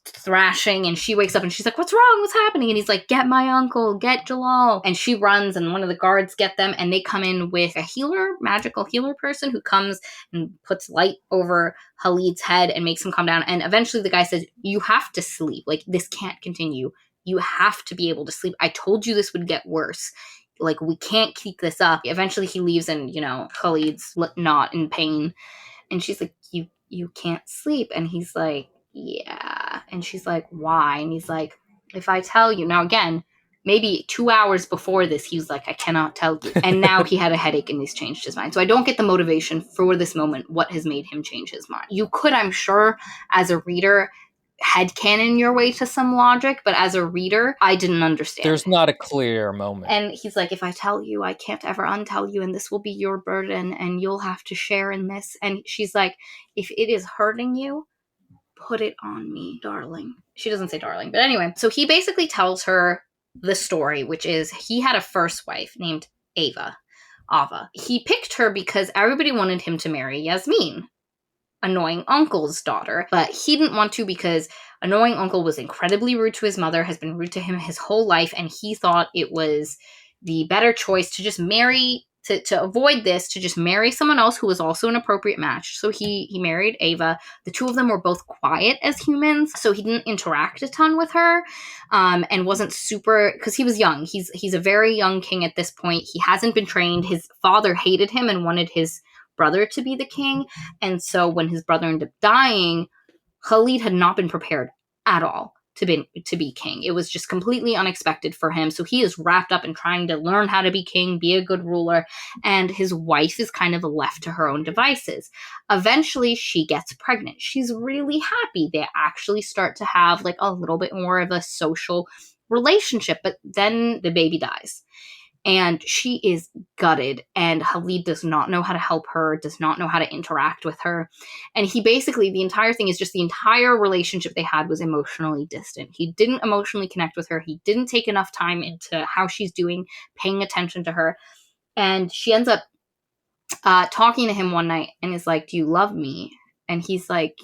thrashing, and she wakes up and she's like, what's wrong, what's happening? And he's like, get my uncle, get Jalal. And she runs, and one of the guards get them, and they come in with a magical healer person who comes and puts light over Khalid's head and makes him calm down. And eventually the guy says, you have to sleep, like, this can't continue, you have to be able to sleep, I told you this would get worse, like, we can't keep this up. Eventually he leaves, and Khalid's not in pain, and she's like, you can't sleep. And he's like, yeah. And she's like, why? And he's like, if I tell you. Now, again, maybe 2 hours before this, he was like, I cannot tell you. And now he had a headache and he's changed his mind. So I don't get the motivation for this moment, what has made him change his mind. You could, I'm sure, as a reader, headcanon your way to some logic, but as a reader, I didn't understand. There's not a clear moment. And he's like, if I tell you, I can't ever untell you, and this will be your burden, and you'll have to share in this. And she's like, if it is hurting you, put it on me, darling. She doesn't say darling, but anyway. So he basically tells her the story, which is he had a first wife named Ava. He picked her because everybody wanted him to marry Yasmin, annoying uncle's daughter, but he didn't want to because annoying uncle was incredibly rude to his mother, has been rude to him his whole life, and he thought it was the better choice to just marry, to avoid this, to just marry someone else who was also an appropriate match. So he married Ava. The two of them were both quiet as humans, so he didn't interact a ton with her, and wasn't super, because he was young. He's a very young king at this point. He hasn't been trained. His father hated him and wanted his brother to be the king, and so when his brother ended up dying, Khalid had not been prepared at all to be king. It was just completely unexpected for him. So he is wrapped up in trying to learn how to be king, be a good ruler, and his wife is kind of left to her own devices. Eventually, she gets pregnant. She's really happy. They actually start to have like a little bit more of a social relationship, but then the baby dies. And she is gutted, and Khalid does not know how to help her, does not know how to interact with her. And he basically, the entire thing is just the entire relationship they had was emotionally distant. He didn't emotionally connect with her. He didn't take enough time into how she's doing, paying attention to her. And she ends up talking to him one night and is like, do you love me? And he's like,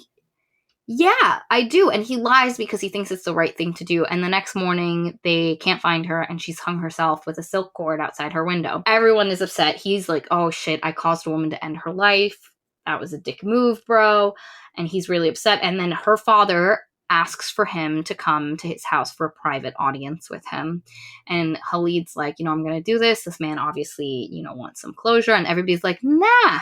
yeah, I do. And he lies because he thinks it's the right thing to do. And the next morning, they can't find her, and she's hung herself with a silk cord outside her window. Everyone is upset. He's like, oh shit, I caused a woman to end her life. That was a dick move, bro. And he's really upset. And then her father asks for him to come to his house for a private audience with him. And Khalid's like, I'm going to do this. This man obviously, wants some closure. And everybody's like, nah.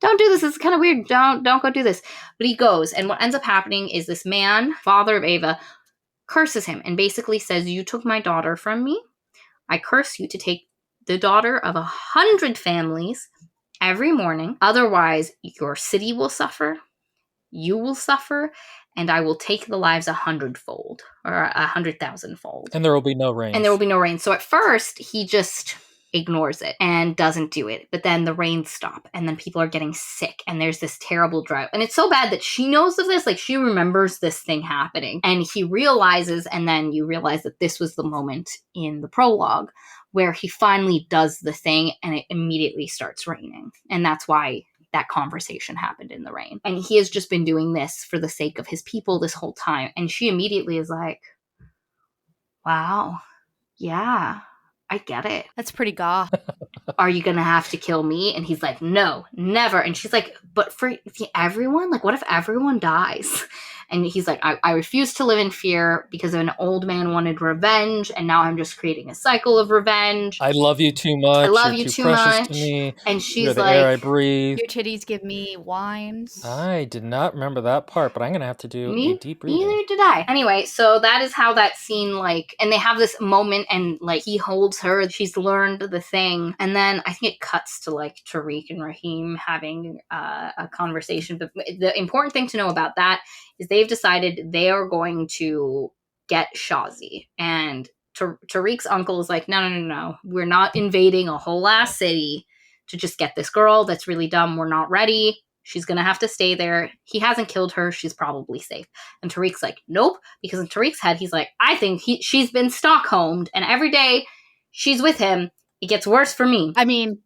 Don't do this. It's kind of weird. Don't go do this. But he goes, and what ends up happening is this man, father of Ava, curses him and basically says, you took my daughter from me. I curse you to take the daughter of 100 families every morning. Otherwise, your city will suffer. You will suffer. And I will take the lives 100-fold or 100,000-fold. And there will be no rain. So at first, he just ignores it and doesn't do it. But then the rains stop, and then people are getting sick, and there's this terrible drought. And it's so bad that she knows of this, like she remembers this thing happening. And he realizes, and then you realize that this was the moment in the prologue where he finally does the thing, and it immediately starts raining. And that's why that conversation happened in the rain. And he has just been doing this for the sake of his people this whole time. And she immediately is like, wow, yeah, I get it. That's pretty goth. Are you gonna have to kill me? And he's like, no, never. And she's like, but for everyone? Like, what if everyone dies? And he's like, I refuse to live in fear because an old man wanted revenge, and now I'm just creating a cycle of revenge. I love you too much. I love You're you too precious much. to me. And she's You're the like, air I breathe. Your titties give me wines. I did not remember that part, but I'm going to have to do a deep reading. Neither did I. Anyway, so that is how that scene, like, and they have this moment, and, like, he holds her. She's learned the thing. And then I think it cuts to, like, Tariq and Raheem having a conversation. But the important thing to know about that is they've decided they are going to get Shazi. And Tariq's uncle is like, no. We're not invading a whole ass city to just get this girl that's really dumb. We're not ready. She's going to have to stay there. He hasn't killed her. She's probably safe. And Tariq's like, nope. Because in Tariq's head, he's like, I think she's been Stockholmed. And every day she's with him, it gets worse for me. I mean,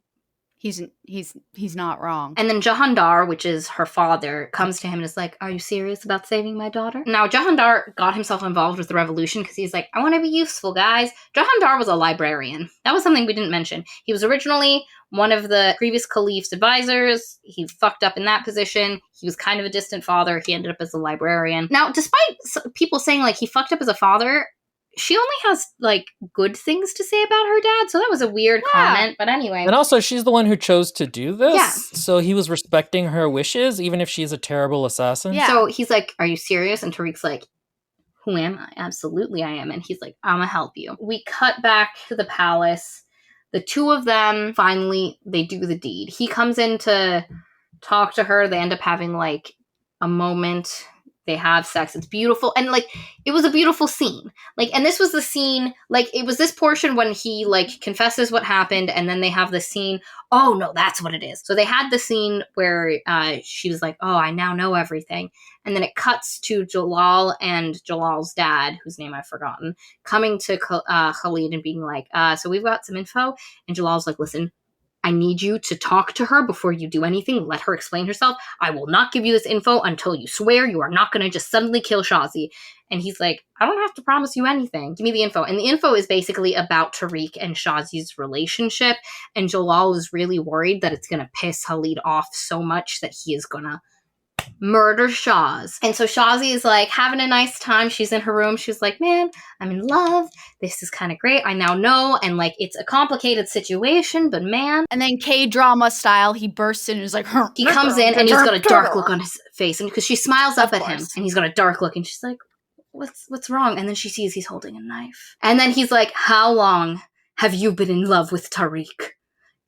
he's not wrong. And then Jahandar, which is her father, comes to him and is like, are you serious about saving my daughter? Now, Jahandar got himself involved with the revolution because he's like, I want to be useful, guys. Jahandar was a librarian. That was something we didn't mention. He was originally one of the previous caliph's advisors. He fucked up in that position. He was kind of a distant father. He ended up as a librarian. Now, despite people saying, like, he fucked up as a father, she only has, like, good things to say about her dad, so that was a weird comment, but anyway. And also, she's the one who chose to do this, Yeah. So he was respecting her wishes, even if she's a terrible assassin. Yeah. So he's like, are you serious? And Tariq's like, who am I? Absolutely I am. And he's like, I'm gonna help you. We cut back to the palace. The two of them, finally, they do the deed. He comes in to talk to her. They end up having, like, a moment. They have sex. It's beautiful. And, like, it was a beautiful scene. Like, and this was the scene, like, it was this portion when he, like, confesses what happened, and then they have the scene, oh, no, that's what it is. So they had the scene where she was like, oh, I now know everything. And then it cuts to Jalal and Jalal's dad, whose name I've forgotten, coming to Khalid and being like, so we've got some info. And Jalal's like, listen, I need you to talk to her before you do anything. Let her explain herself. I will not give you this info until you swear you are not going to just suddenly kill Shazi. And he's like, I don't have to promise you anything. Give me the info. And the info is basically about Tariq and Shazi's relationship. And Jalal is really worried that it's going to piss Khalid off so much that he is going to murder Shaz. And so Shazi is like having a nice time. She's in her room. She's like, man, I'm in love. This is kind of great. I now know. And, like, it's a complicated situation, but man. And then K-drama style, he bursts in and is like, he comes in and he's got a dark look on his face. And because she smiles up at him and he's got a dark look and she's like, what's wrong? And then she sees he's holding a knife. And then he's like, how long have you been in love with Tariq?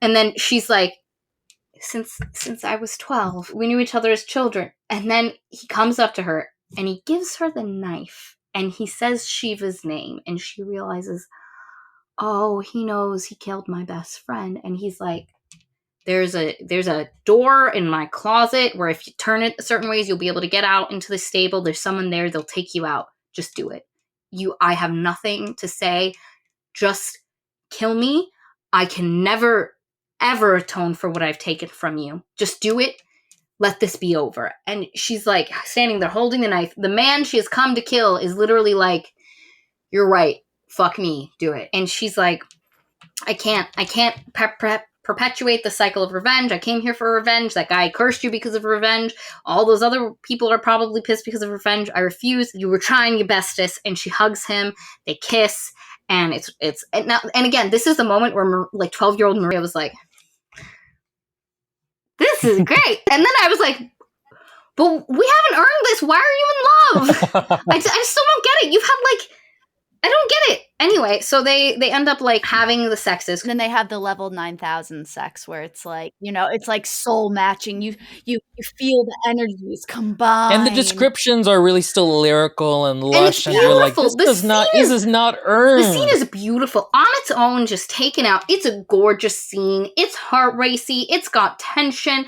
And then she's like, since I was 12. We knew each other as children. And then he comes up to her and he gives her the knife and he says Shiva's name, and she realizes, oh, he knows he killed my best friend. And he's like, there's a door in my closet where if you turn it certain ways, you'll be able to get out into the stable. There's someone there. They'll take you out. Just do it. I have nothing to say. Just kill me. I can never ever atone for what I've taken from you. Just do it. Let this be over. And she's like standing there holding the knife. The man she has come to kill is literally like, you're right. Fuck me. Do it. And she's like, I can't perpetuate the cycle of revenge. I came here for revenge. That guy cursed you because of revenge. All those other people are probably pissed because of revenge. I refuse. You were trying your bestest. And she hugs him. They kiss. And and again, this is the moment where, like, 12-year-old Maria was like, this is great. And then I was like, but we haven't earned this. Why are you in love? I still don't get it. You've had, like, I don't get it. Anyway, so they end up, like, having the sexes. And then they have the level 9,000 sex where it's like, you know, it's like soul matching. You feel the energies combine. And the descriptions are really still lyrical and lush. And it's you're like, beautiful. this is not earned. The scene is beautiful. On its own, just taken out, it's a gorgeous scene. It's heart racy. It's got tension.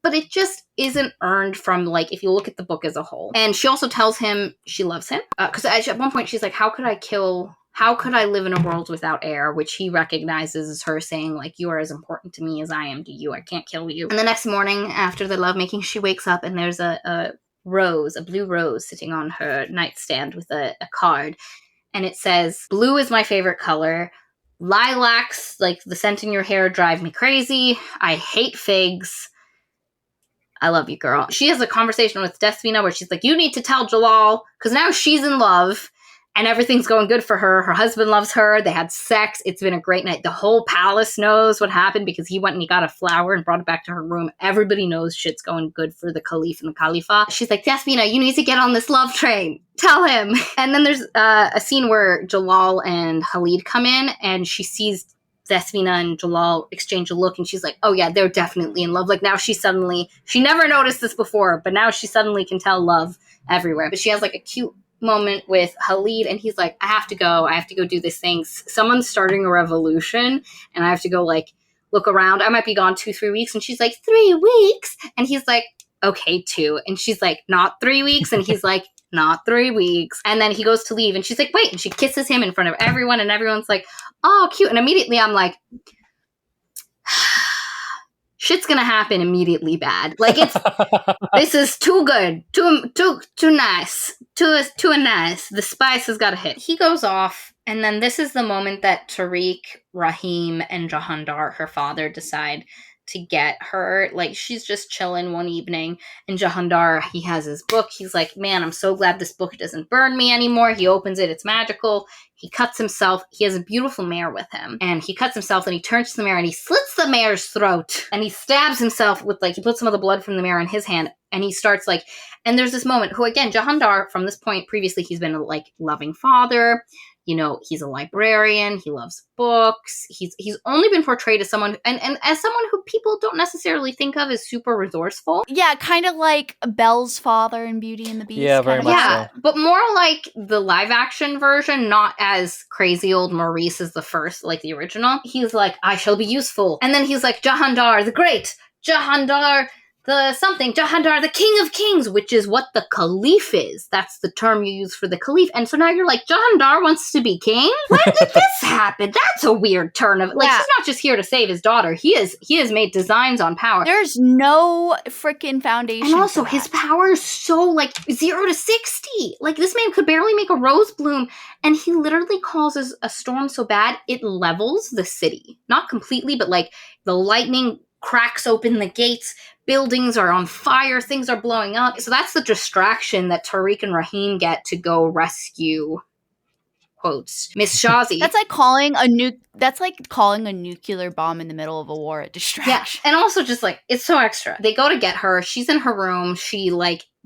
But it just isn't earned from, like, if you look at the book as a whole. And she also tells him she loves him. Because at one point she's like, how could I live in a world without air? Which he recognizes as her saying, like, you are as important to me as I am to you. I can't kill you. And the next morning, after the lovemaking, she wakes up and there's a blue rose sitting on her nightstand with a card. And it says, blue is my favorite color. Lilacs, like the scent in your hair, drive me crazy. I hate figs. I love you, girl. She has a conversation with Despina where she's like, you need to tell Jalal, because now she's in love and everything's going good for her. Her husband loves her. They had sex. It's been a great night. The whole palace knows what happened because he went and he got a flower and brought it back to her room. Everybody knows shit's going good for the Caliph and the Khalifa. She's like, Despina, you need to get on this love train. Tell him. And then there's a scene where Jalal and Khalid come in and she sees Despina and Jalal exchange a look and she's like, oh yeah, they're definitely in love. Like now she never noticed this before, but now she suddenly can tell love everywhere. But she has like a cute moment with Khalid and he's like, I have to go do this thing. Someone's starting a revolution and I have to go like look around. I might be gone 2-3 weeks. And she's like, 3 weeks? And he's like, okay, 2. And she's like, not 3 weeks. And he's like, not 3 weeks. And then he goes to leave and she's like, wait. And she kisses him in front of everyone and everyone's like, oh, cute. And immediately I'm like, shit's gonna happen immediately bad. Like this is too good, too nice, too nice. The spice has got to hit. He goes off, and then this is the moment that Tariq, Rahim, and Jahandar, her father, decide to get her. Like she's just chilling one evening, and Jahandar, he has his book. He's like, man, I'm so glad this book doesn't burn me anymore. He opens it, it's magical. He cuts himself. He has a beautiful mare with him. And he cuts himself and he turns to the mare and he slits the mare's throat. And he stabs himself with he puts some of the blood from the mare in his hand. And he starts and there's this moment who, again, Jahandar, from this point previously, he's been a loving father. You know, he's a librarian. He loves books. He's only been portrayed as someone, and as someone who people don't necessarily think of as super resourceful. Yeah, kind of like Belle's father in Beauty and the Beast. Yeah, very much so. But more like the live action version, not as crazy old Maurice as the first, like the original. He's like, I shall be useful. And then he's like, Jahandar the Great, Jahandar Jahandar, the King of Kings, which is what the Caliph is. That's the term you use for the Caliph. And so now you're like, Jahandar wants to be king? When did this happen? That's a weird turn of, he's not just here to save his daughter. He has made designs on power. There's no freaking foundation. And also, his power is so, 0 to 60. This man could barely make a rose bloom. And he literally causes a storm so bad, it levels the city. Not completely, but, the lightning cracks open the gates, buildings are on fire, things are blowing up. So that's the distraction that Tariq and Rahim get to go rescue, quotes, Miss Shazi. That's like calling a nuclear bomb in the middle of a war a distraction. Yeah, and also just it's so extra. They go to get her, she's in her room,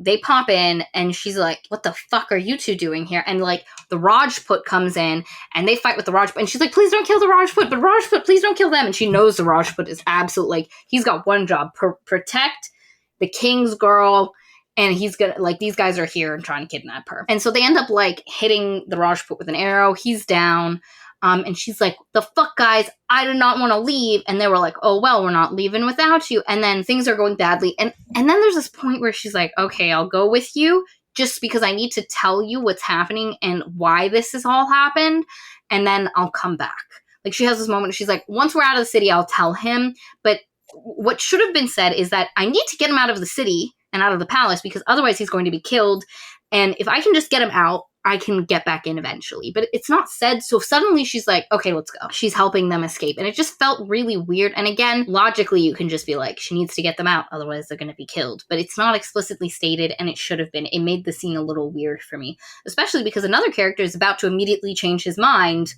they pop in and she's like, what the fuck are you two doing here? And the Rajput comes in and they fight with the Rajput and she's like, please don't kill the Rajput, but Rajput, please don't kill them. And she knows the Rajput is absolute, he's got one job, protect the king's girl, and he's gonna, these guys are here and trying to kidnap her. And so they end up hitting the Rajput with an arrow. He's down. And she's like, the fuck, guys, I did not want to leave. And they were like, oh, well, we're not leaving without you. And then things are going badly. And then there's this point where she's like, okay, I'll go with you just because I need to tell you what's happening and why this has all happened. And then I'll come back. She has this moment. She's like, once we're out of the city, I'll tell him. But what should have been said is that I need to get him out of the city and out of the palace because otherwise he's going to be killed. And if I can just get him out, I can get back in eventually. But it's not said. So suddenly she's like, okay, let's go. She's helping them escape. And it just felt really weird. And again, logically, you can just be like, she needs to get them out. Otherwise, they're going to be killed. But it's not explicitly stated. And it should have been. It made the scene a little weird for me. Especially because another character is about to immediately change his mind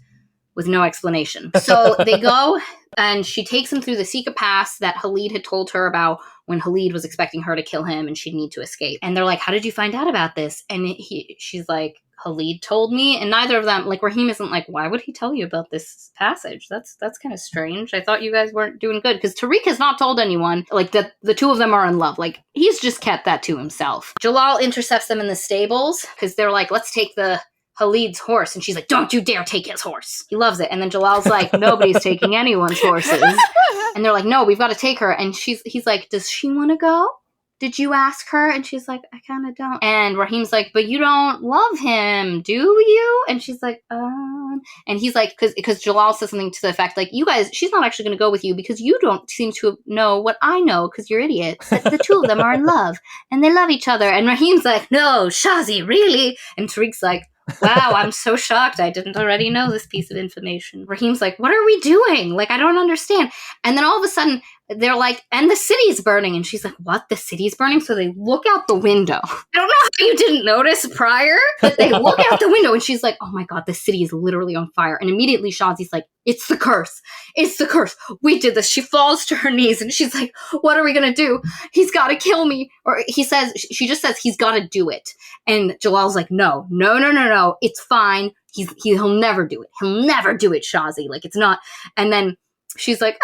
with no explanation. So they go and she takes him through the Sika Pass that Khalid had told her about when Khalid was expecting her to kill him and she'd need to escape. And they're like, how did you find out about this? And she's like, Khalid told me. And neither of them, Rahim isn't like, why would he tell you about this passage? That's kind of strange. I thought you guys weren't doing good. Because Tariq has not told anyone, that the two of them are in love. He's just kept that to himself. Jalal intercepts them in the stables because they're like, let's take the Khalid's horse. And she's like, don't you dare take his horse. He loves it. And then Jalal's like, nobody's taking anyone's horses. And they're like, no, we've got to take her. And he's like, does she want to go? Did you ask her? And she's like, I kind of don't. And Rahim's like, but you don't love him, do you? And she's like, And he's like, because Jalal says something to the effect, you guys, she's not actually going to go with you because you don't seem to know what I know because you're idiots. The two of them are in love and they love each other. And Rahim's like, no, Shazi, really? And Tariq's like, Wow, I'm so shocked. I didn't already know this piece of information. Raheem's like, what are we doing? Like, I don't understand. And then all of a sudden, they're like, and the city's burning. And she's like, what? The city's burning? So they look out the window. I don't know how you didn't notice prior, but they look out the window and she's like, oh my God, the city is literally on fire. And immediately Shazzy's like, it's the curse. It's the curse. We did this. She falls to her knees and she's like, what are we going to do? He's got to kill me. Or she just says, he's got to do it. And Jalal's like, no. It's fine. He'll never do it. He'll never do it, Shazzy. Like, it's not. And then she's like,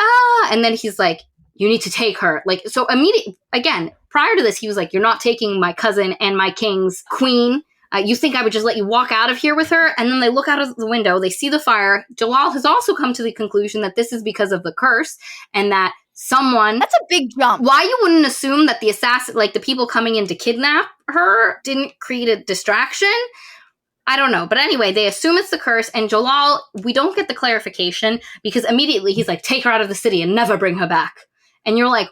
and then he's like, you need to take her. Like, so immediately, again, prior to this, he was like, you're not taking my cousin and my king's queen. You think I would just let you walk out of here with her? And then they look out of the window, they see the fire. Jalal has also come to the conclusion that this is because of the curse and that someone... That's a big jump. Why you wouldn't assume that the assassin, like the people coming in to kidnap her, didn't create a distraction? I don't know. But anyway, they assume it's the curse, and Jalal, we don't get the clarification because immediately he's like, take her out of the city and never bring her back. And you're like,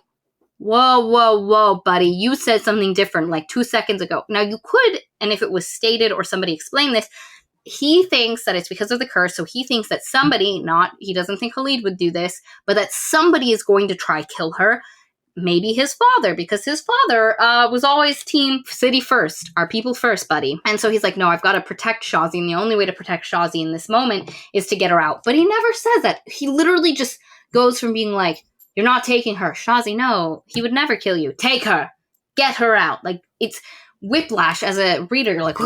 whoa, buddy, you said something different like 2 seconds ago. Now you could, and if it was stated or somebody explained this, he thinks that it's because of the curse. So he thinks that somebody, he doesn't think Khalid would do this, but that somebody is going to try kill her. Maybe his father, because his father was always team city first, our people first, buddy. And so he's like, no, I've got to protect Shazzy. And the only way to protect Shazzy in this moment is to get her out. But he never says that. He literally just goes from being like, you're not taking her. Shazzy, no, he would never kill you. Take her. Get her out. Like, it's whiplash as a reader. You're like,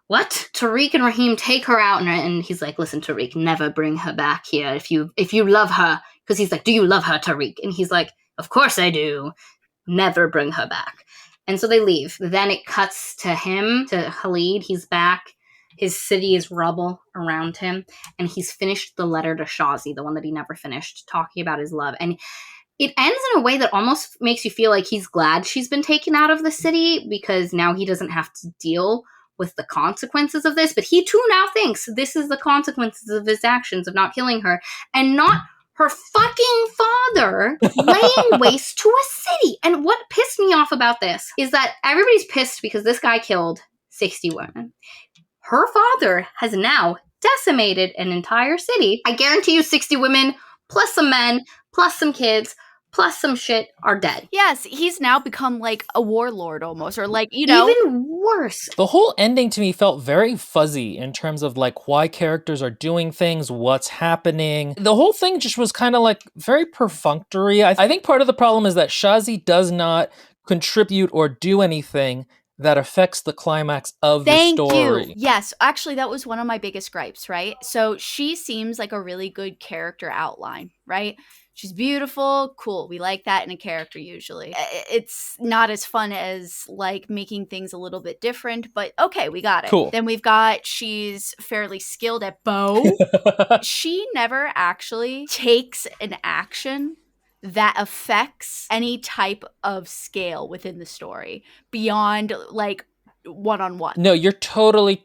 what? Tariq and Raheem take her out, and he's like, listen, Tariq, never bring her back here if you love her. Because he's like, do you love her, Tariq? And he's like, of course I do. Never bring her back. And so they leave. Then it cuts to him, to Khalid. He's back. His city is rubble around him, and he's finished the letter to Shazzy, the one that he never finished, talking about his love. And it ends in a way that almost makes you feel like he's glad she's been taken out of the city, because now he doesn't have to deal with the consequences of this. But he too now thinks this is the consequences of his actions of not killing her, and not her fucking father laying waste to a city. And what pissed me off about this is that everybody's pissed because this guy killed 60 women. Her father has now decimated an entire city. I guarantee you 60 women, plus some men, plus some kids, plus some shit are dead. Yes, he's now become like a warlord almost, or like, you know. Even worse. The whole ending to me felt very fuzzy in terms of like why characters are doing things, what's happening. The whole thing just was kind of like very perfunctory. I think part of the problem is that Shazzy does not contribute or do anything that affects the climax of the story. Thank you. Yes, actually, that was one of my biggest gripes, right? So she seems like a really good character outline, right? She's beautiful, cool. We like that in a character usually. It's not as fun as like making things a little bit different, but okay, we got it. Cool. Then we've got, she's fairly skilled at bow. She never actually takes an action that affects any type of scale within the story beyond like one-on-one. No, you're totally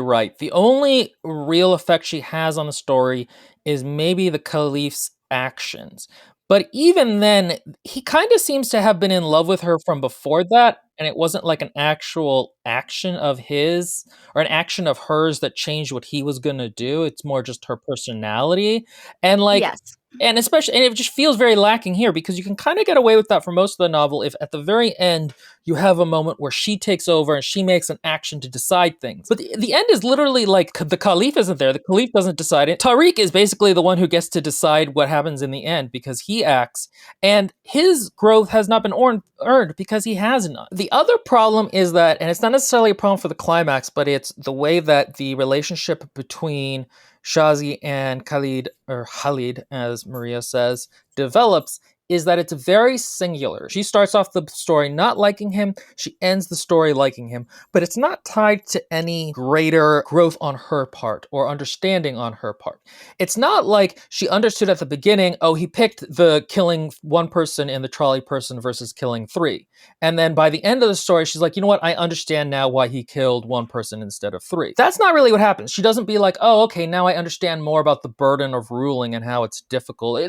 right. The only real effect she has on the story is maybe the Caliph's actions. But even then, he kind of seems to have been in love with her from before that, and it wasn't like an actual action of his or an action of hers that changed what he was going to do. It's more just her personality. And like, yes. And especially, and it just feels very lacking here because you can kind of get away with that for most of the novel if at the very end you have a moment where she takes over and she makes an action to decide things. But the end is literally like the Caliph isn't there. The Caliph doesn't decide it. Tariq is basically the one who gets to decide what happens in the end because he acts, and his growth has not been earned because he has not. The other problem is that, and it's not necessarily a problem for the climax, but it's the way that the relationship between Shazzy and Khalid, or Khalid, as Maria says, develops, is that it's very singular. She starts off the story not liking him, she ends the story liking him, but it's not tied to any greater growth on her part or understanding on her part. It's not like she understood at the beginning, oh, he picked the killing one person in the trolley person versus killing three. And then by the end of the story, she's like, you know what, I understand now why he killed one person instead of three. That's not really what happens. She doesn't be like, oh, okay, now I understand more about the burden of ruling and how it's difficult.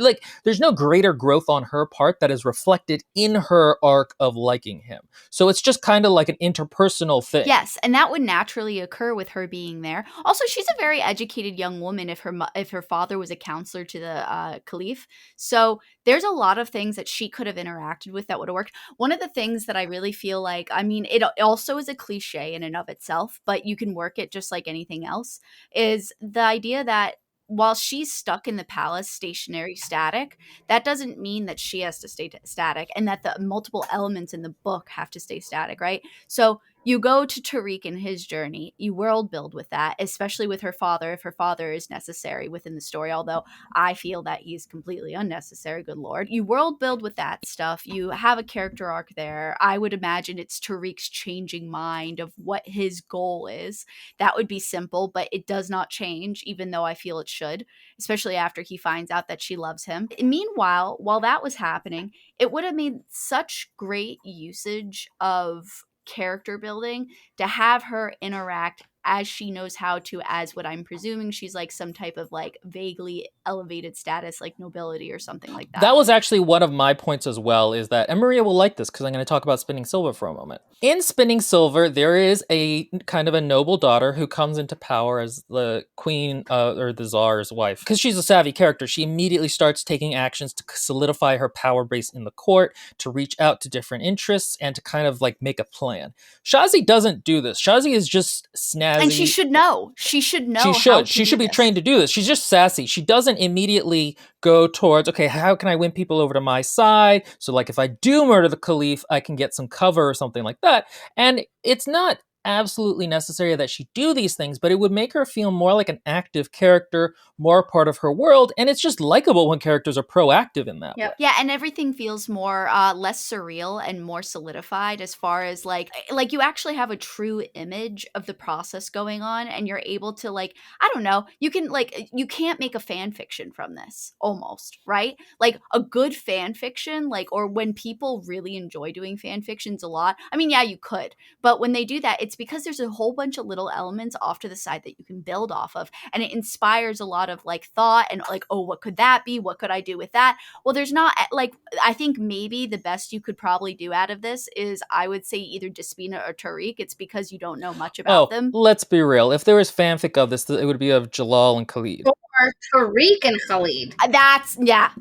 There's no greater growth on her part that is reflected in her arc of liking him. So it's just kind of like an interpersonal thing. Yes, and that would naturally occur with her being there. Also, she's a very educated young woman if her father was a counselor to the caliph. So there's a lot of things that she could have interacted with that would have worked. One of the things that I really feel like, I mean, it also is a cliche in and of itself, but you can work it just like anything else, is the idea that while she's stuck in the palace stationary static, that doesn't mean that she has to stay static and that the multiple elements in the book have to stay static, right? So you go to Tariq and his journey, you world build with that, especially with her father, if her father is necessary within the story, although I feel that he's completely unnecessary, good lord. You world build with that stuff, you have a character arc there. I would imagine it's Tariq's changing mind of what his goal is. That would be simple, but it does not change, even though I feel it should, especially after he finds out that she loves him. Meanwhile, while that was happening, it would have made such great usage of character building to have her interact as she knows how to, as what I'm presuming she's like some type of like vaguely elevated status, like nobility or something like that. That was actually one of my points as well, is that, and Maria will like this because I'm going to talk about Spinning Silver for a moment. In Spinning Silver, there is a kind of a noble daughter who comes into power as the queen or the czar's wife. Because she's a savvy character, she immediately starts taking actions to solidify her power base in the court, to reach out to different interests, and to kind of like make a plan. Shazi doesn't do this. Shazi is just snazzy. And she should know. She should know. She should be trained to do this. She's just sassy. She doesn't immediately go towards, okay, how can I win people over to my side? So like if I do murder the caliph, I can get some cover or something like that. And it's not absolutely necessary that she do these things, but it would make her feel more like an active character, more part of her world, and it's just likable when characters are proactive in that way. Yeah, and everything feels more less surreal and more solidified as far as like you actually have a true image of the process going on, and you're able to like, I don't know, you can't make a fan fiction from this almost, right? Like a good fan fiction, like, or when people really enjoy doing fan fictions a lot, I mean, yeah, you could, but when they do that, it's because there's a whole bunch of little elements off to the side that you can build off of, and it inspires a lot of like thought and like, oh, what could that be? What could I do with that? Well, there's not like, I think maybe the best you could probably do out of this is, I would say, either Despina or Tariq. It's because you don't know much about them. Let's be real. If there was fanfic of this, it would be of Jalal and Khalid. Or Tariq and Khalid.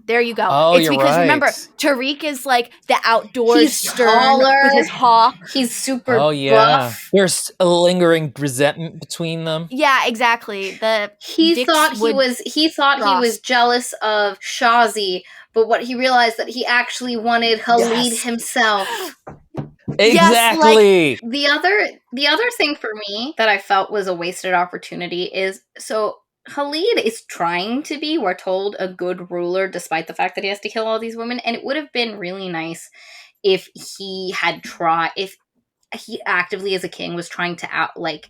There you go. Oh, it's you're because right. Remember, Tariq is like the outdoors He's stern taller. with his hawk. He's super buff. There's a lingering resentment between them. Yeah, exactly. He thought he was jealous of Shazi, but what he realized that he actually wanted Khalid himself. Exactly. Yes, like, the other thing for me that I felt was a wasted opportunity is, so Khalid is trying to be, we're told, a good ruler despite the fact that he has to kill all these women, and it would have been really nice if he actively as a king was trying to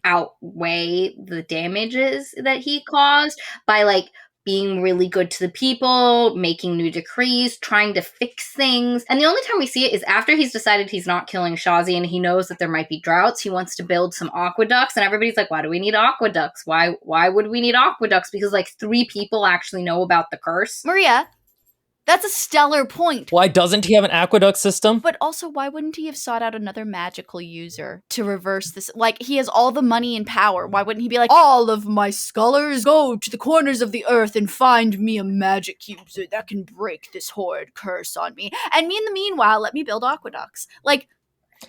outweigh the damages that he caused by like being really good to the people, making new decrees, trying to fix things. And the only time we see it is after he's decided he's not killing Shazi and he knows that there might be droughts. He wants to build some aqueducts, and everybody's like, why do we need aqueducts? Why would we need aqueducts? Because like 3 people actually know about the curse. Maria, that's a stellar point. Why doesn't he have an aqueduct system? But also, why wouldn't he have sought out another magical user to reverse this? Like, he has all the money and power. Why wouldn't he be like, all of my scholars, go to the corners of the earth and find me a magic user that can break this horrid curse on me. And me, in the meanwhile, let me build aqueducts. Like,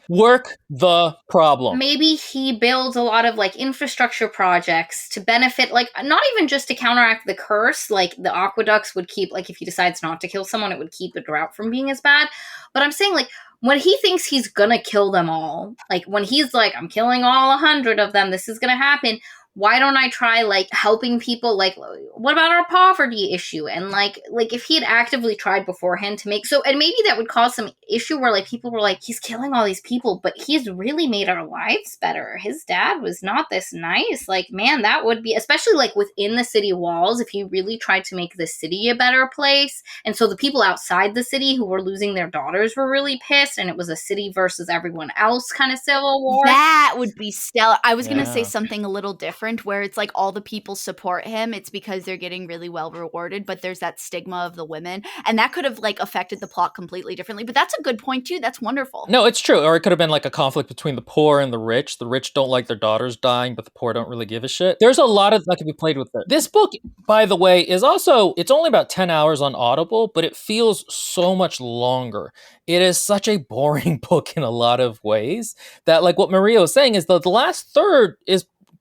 work the problem. Maybe he builds a lot of like infrastructure projects to benefit, like not even just to counteract the curse, like the aqueducts would keep, like if he decides not to kill someone, it would keep the drought from being as bad. But I'm saying like when he thinks he's gonna kill them all, like when he's like, I'm killing all 100 of them, this is gonna happen. Why don't I try like helping people? Like, what about our poverty issue? And like if he had actively tried beforehand to make so, and maybe that would cause some issue where like people were like, he's killing all these people, but he's really made our lives better. His dad was not this nice. Like, man, that would be, especially like within the city walls, if he really tried to make the city a better place. And so the people outside the city who were losing their daughters were really pissed, and it was a city versus everyone else kind of civil war. That would be stellar. I was going to say something a little different. different, where it's like all the people support him. It's because they're getting really well rewarded, but there's that stigma of the women. And that could have like affected the plot completely differently. But that's a good point too. That's wonderful. No, it's true. Or it could have been like a conflict between the poor and the rich. The rich don't like their daughters dying, but the poor don't really give a shit. There's a lot of that can be played with there. This book, by the way, is also, it's only about 10 hours on Audible, but it feels so much longer. It is such a boring book in a lot of ways that, like what Maria was saying, is that the last third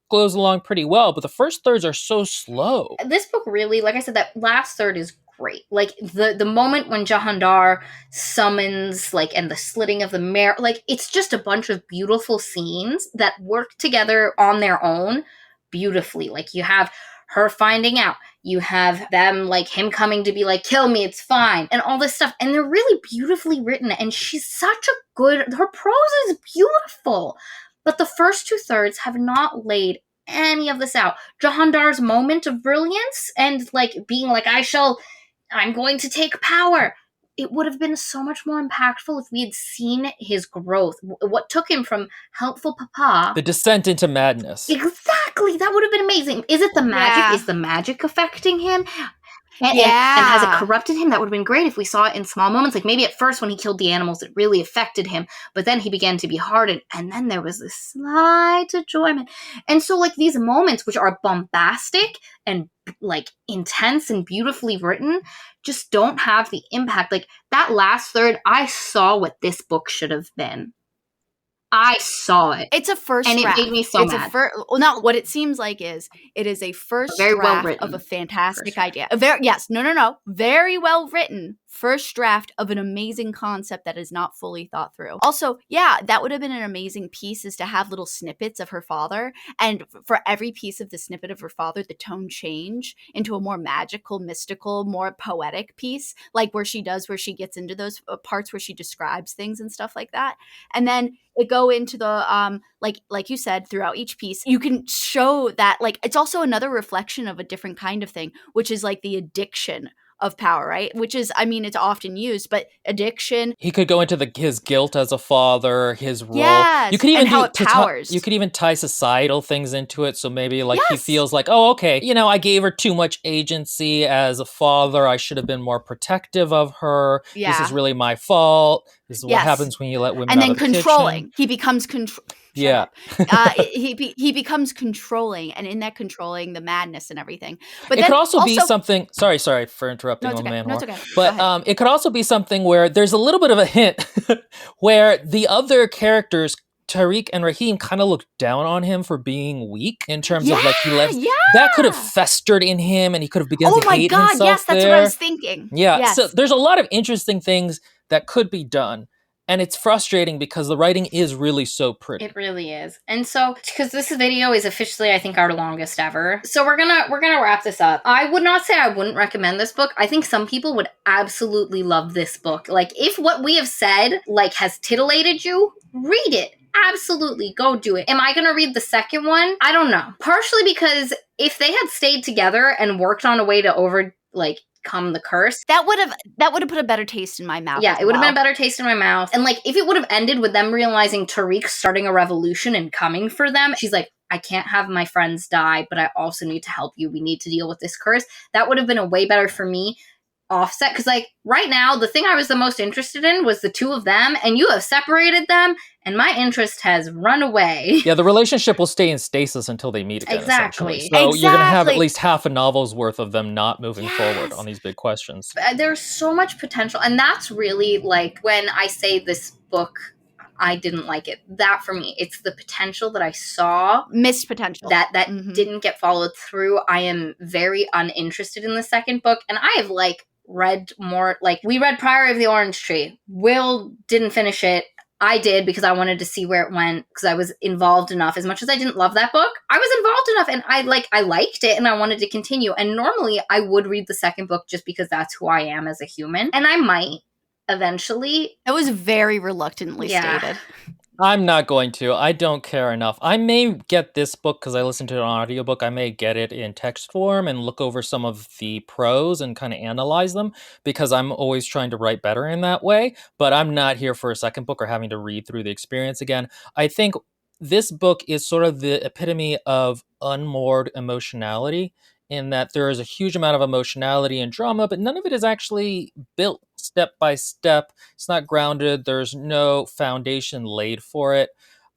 goes along pretty well, but the first thirds are so slow. This book really, like I said, that last third is great. Like the moment when Jahandar summons, like, and the slitting of the mirror, like, it's just a bunch of beautiful scenes that work together on their own beautifully. Like, you have her finding out, you have them, like, him coming to be like, kill me, it's fine, and all this stuff, and they're really beautifully written, and she's such a good, her prose is beautiful, but the first 2/3 have not laid any of this out. Jahandar's moment of brilliance and, like, being like, I'm going to take power. It would have been so much more impactful if we had seen his growth. What took him from helpful papa... The descent into madness. Exactly. That would have been amazing. Is it the magic? Yeah. Is the magic affecting him? And Yeah. has it corrupted him? That would have been great if we saw it in small moments. Like, maybe at first when he killed the animals, it really affected him. But then he began to be hardened. And then there was this slight enjoyment. And so, like, these moments, which are bombastic and, like, intense and beautifully written, just don't have the impact. Like, that last third, I saw what this book should have been. I saw it. It's a first and draft. It made me so it's mad. Well, not what it seems like is it is a first Very well draft written of a fantastic first idea. Very well written first draft of an amazing concept that is not fully thought through. Also, yeah, that would have been an amazing piece, is to have little snippets of her father, and for every piece of the snippet of her father, the tone change into a more magical, mystical, more poetic piece, like where she gets into those parts where she describes things and stuff like that. And then it go into the like you said, throughout each piece you can show that, like, it's also another reflection of a different kind of thing, which is like the addiction of power, right? Which is, I mean, it's often used, but addiction. He could go into his guilt as a father, his role. Yes, you could even and how it powers. You could even tie societal things into it. So maybe, like, he Yes. feels like, oh, okay, I gave her too much agency as a father. I should have been more protective of her. Yeah. This is really my fault. This is what Yes. happens when you let women And out then of the kitchen. controlling. He becomes Yeah. he becomes controlling, and in that controlling, the madness and everything. But it then could also be something. Sorry for interrupting, No, it's old okay. man. No, Whore. it's okay. But it could also be something where there's a little bit of a hint where the other characters, Tariq and Raheem, kind of look down on him for being weak in terms of, like, he left. Yeah. That could have festered in him, and he could have begun Oh to my hate God! himself. Yes, that's there. what I was thinking. Yeah. Yes. So there's a lot of interesting things that could be done. And it's frustrating because the writing is really so pretty. It really is. And so, because this video is officially, I think, our longest ever. So we're gonna wrap this up. I would not say I wouldn't recommend this book. I think some people would absolutely love this book. Like, if what we have said, like, has titillated you, read it. Absolutely, go do it. Am I gonna read the second one? I don't know. Partially because if they had stayed together and worked on a way to overcome the curse, that would have put a better taste in my mouth. Yeah, it would have been a better taste in my mouth. And, like, if it would have ended with them realizing Tariq starting a revolution and coming for them, she's like, I can't have my friends die, but I also need to help you. We need to deal with this curse. That would have been a way better for me offset. Because, like, right now, the thing I was the most interested in was the two of them, and you have separated them, and my interest has run away. Yeah, the relationship will stay in stasis until they meet again. Exactly. So you're going to have at least half a novel's worth of them not moving forward on these big questions. There's so much potential, and that's really, like, when I say this book, I didn't like it. That, for me, it's the potential that I saw. Missed potential. That didn't get followed through. I am very uninterested in the second book, and I have, like, read more. Like, we read Priory of the Orange Tree. Will didn't finish it. I did because I wanted to see where it went, because I was involved enough. As much as I didn't love that book, I was involved enough, and I liked it, and I wanted to continue. And normally I would read the second book just because that's who I am as a human, and I might eventually. It was very reluctantly stated. I'm not going to. I don't care enough. I may get this book because I listened to an audiobook. I may get it in text form and look over some of the prose and kind of analyze them, because I'm always trying to write better in that way. But I'm not here for a second book or having to read through the experience again. I think this book is sort of the epitome of unmoored emotionality, in that there is a huge amount of emotionality and drama, but none of it is actually built step by step. It's not grounded. There's no foundation laid for it.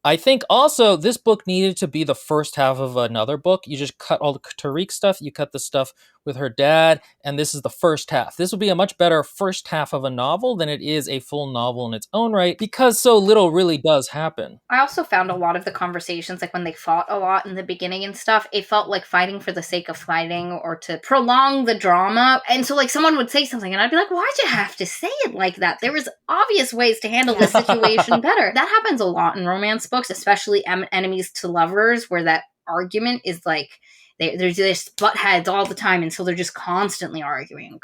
I think also this book needed to be the first half of another book. You just cut all the Tariq stuff, you cut the stuff with her dad, and this is the first half. This would be a much better first half of a novel than it is a full novel in its own right, because so little really does happen. I also found a lot of the conversations, like when they fought a lot in the beginning and stuff, it felt like fighting for the sake of fighting or to prolong the drama. And so like someone would say something and I'd be like, why'd you have to say it like that? There was obvious ways to handle this situation better. That happens a lot in romance books, especially enemies to lovers, where that argument is like, they're just butt heads all the time, and so they're just constantly arguing,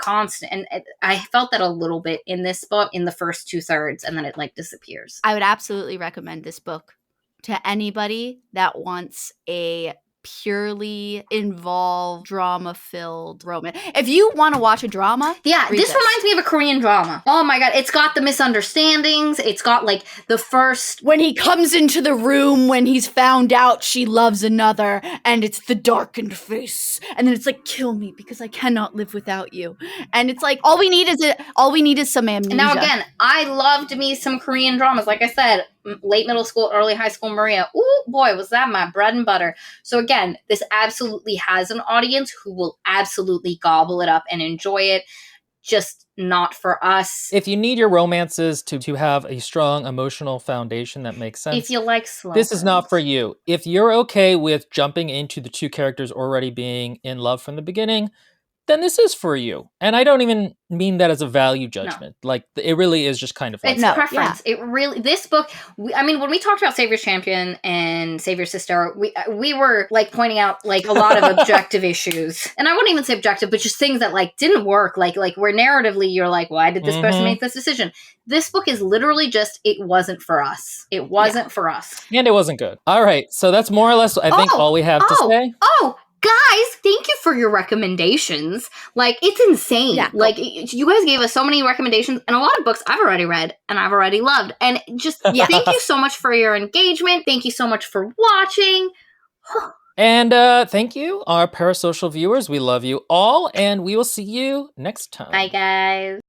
and I felt that a little bit in this book in the first 2/3, and then it like disappears. I would absolutely recommend this book to anybody that wants a purely involved, drama-filled romance. If you want to watch a drama, yeah, this reminds me of a Korean drama. Oh my god, it's got the misunderstandings. It's got like the first when he comes into the room when he's found out she loves another, and it's the darkened face, and then it's like, kill me because I cannot live without you. And it's like all we need is some amnesia. And now again, I loved me some Korean dramas. Like I said, late middle school, early high school Maria. Ooh, boy, was that my bread and butter. So again, this absolutely has an audience who will absolutely gobble it up and enjoy it. Just not for us. If you need your romances to have a strong emotional foundation that makes sense. If you like slow this is not for you. If you're okay with jumping into the two characters already being in love from the beginning, then this is for you. And I don't even mean that as a value judgment. No. Like, it really is just kind of like it's preference. Yeah. It really, this book, I mean, when we talked about Savior's Champion and Savior's Sister, we were like pointing out like a lot of objective issues. And I wouldn't even say objective, but just things that like didn't work. Like where narratively you're like, why did this person make this decision? This book is literally just, it wasn't for us. It wasn't for us. And it wasn't good. All right. So that's more or less, I think, all we have to say. Guys, thank you for your recommendations. Like, it's insane. Yeah, like, you guys gave us so many recommendations, and a lot of books I've already read and I've already loved. And just thank you so much for your engagement. Thank you so much for watching. And thank you, our parasocial viewers. We love you all, and we will see you next time. Bye, guys.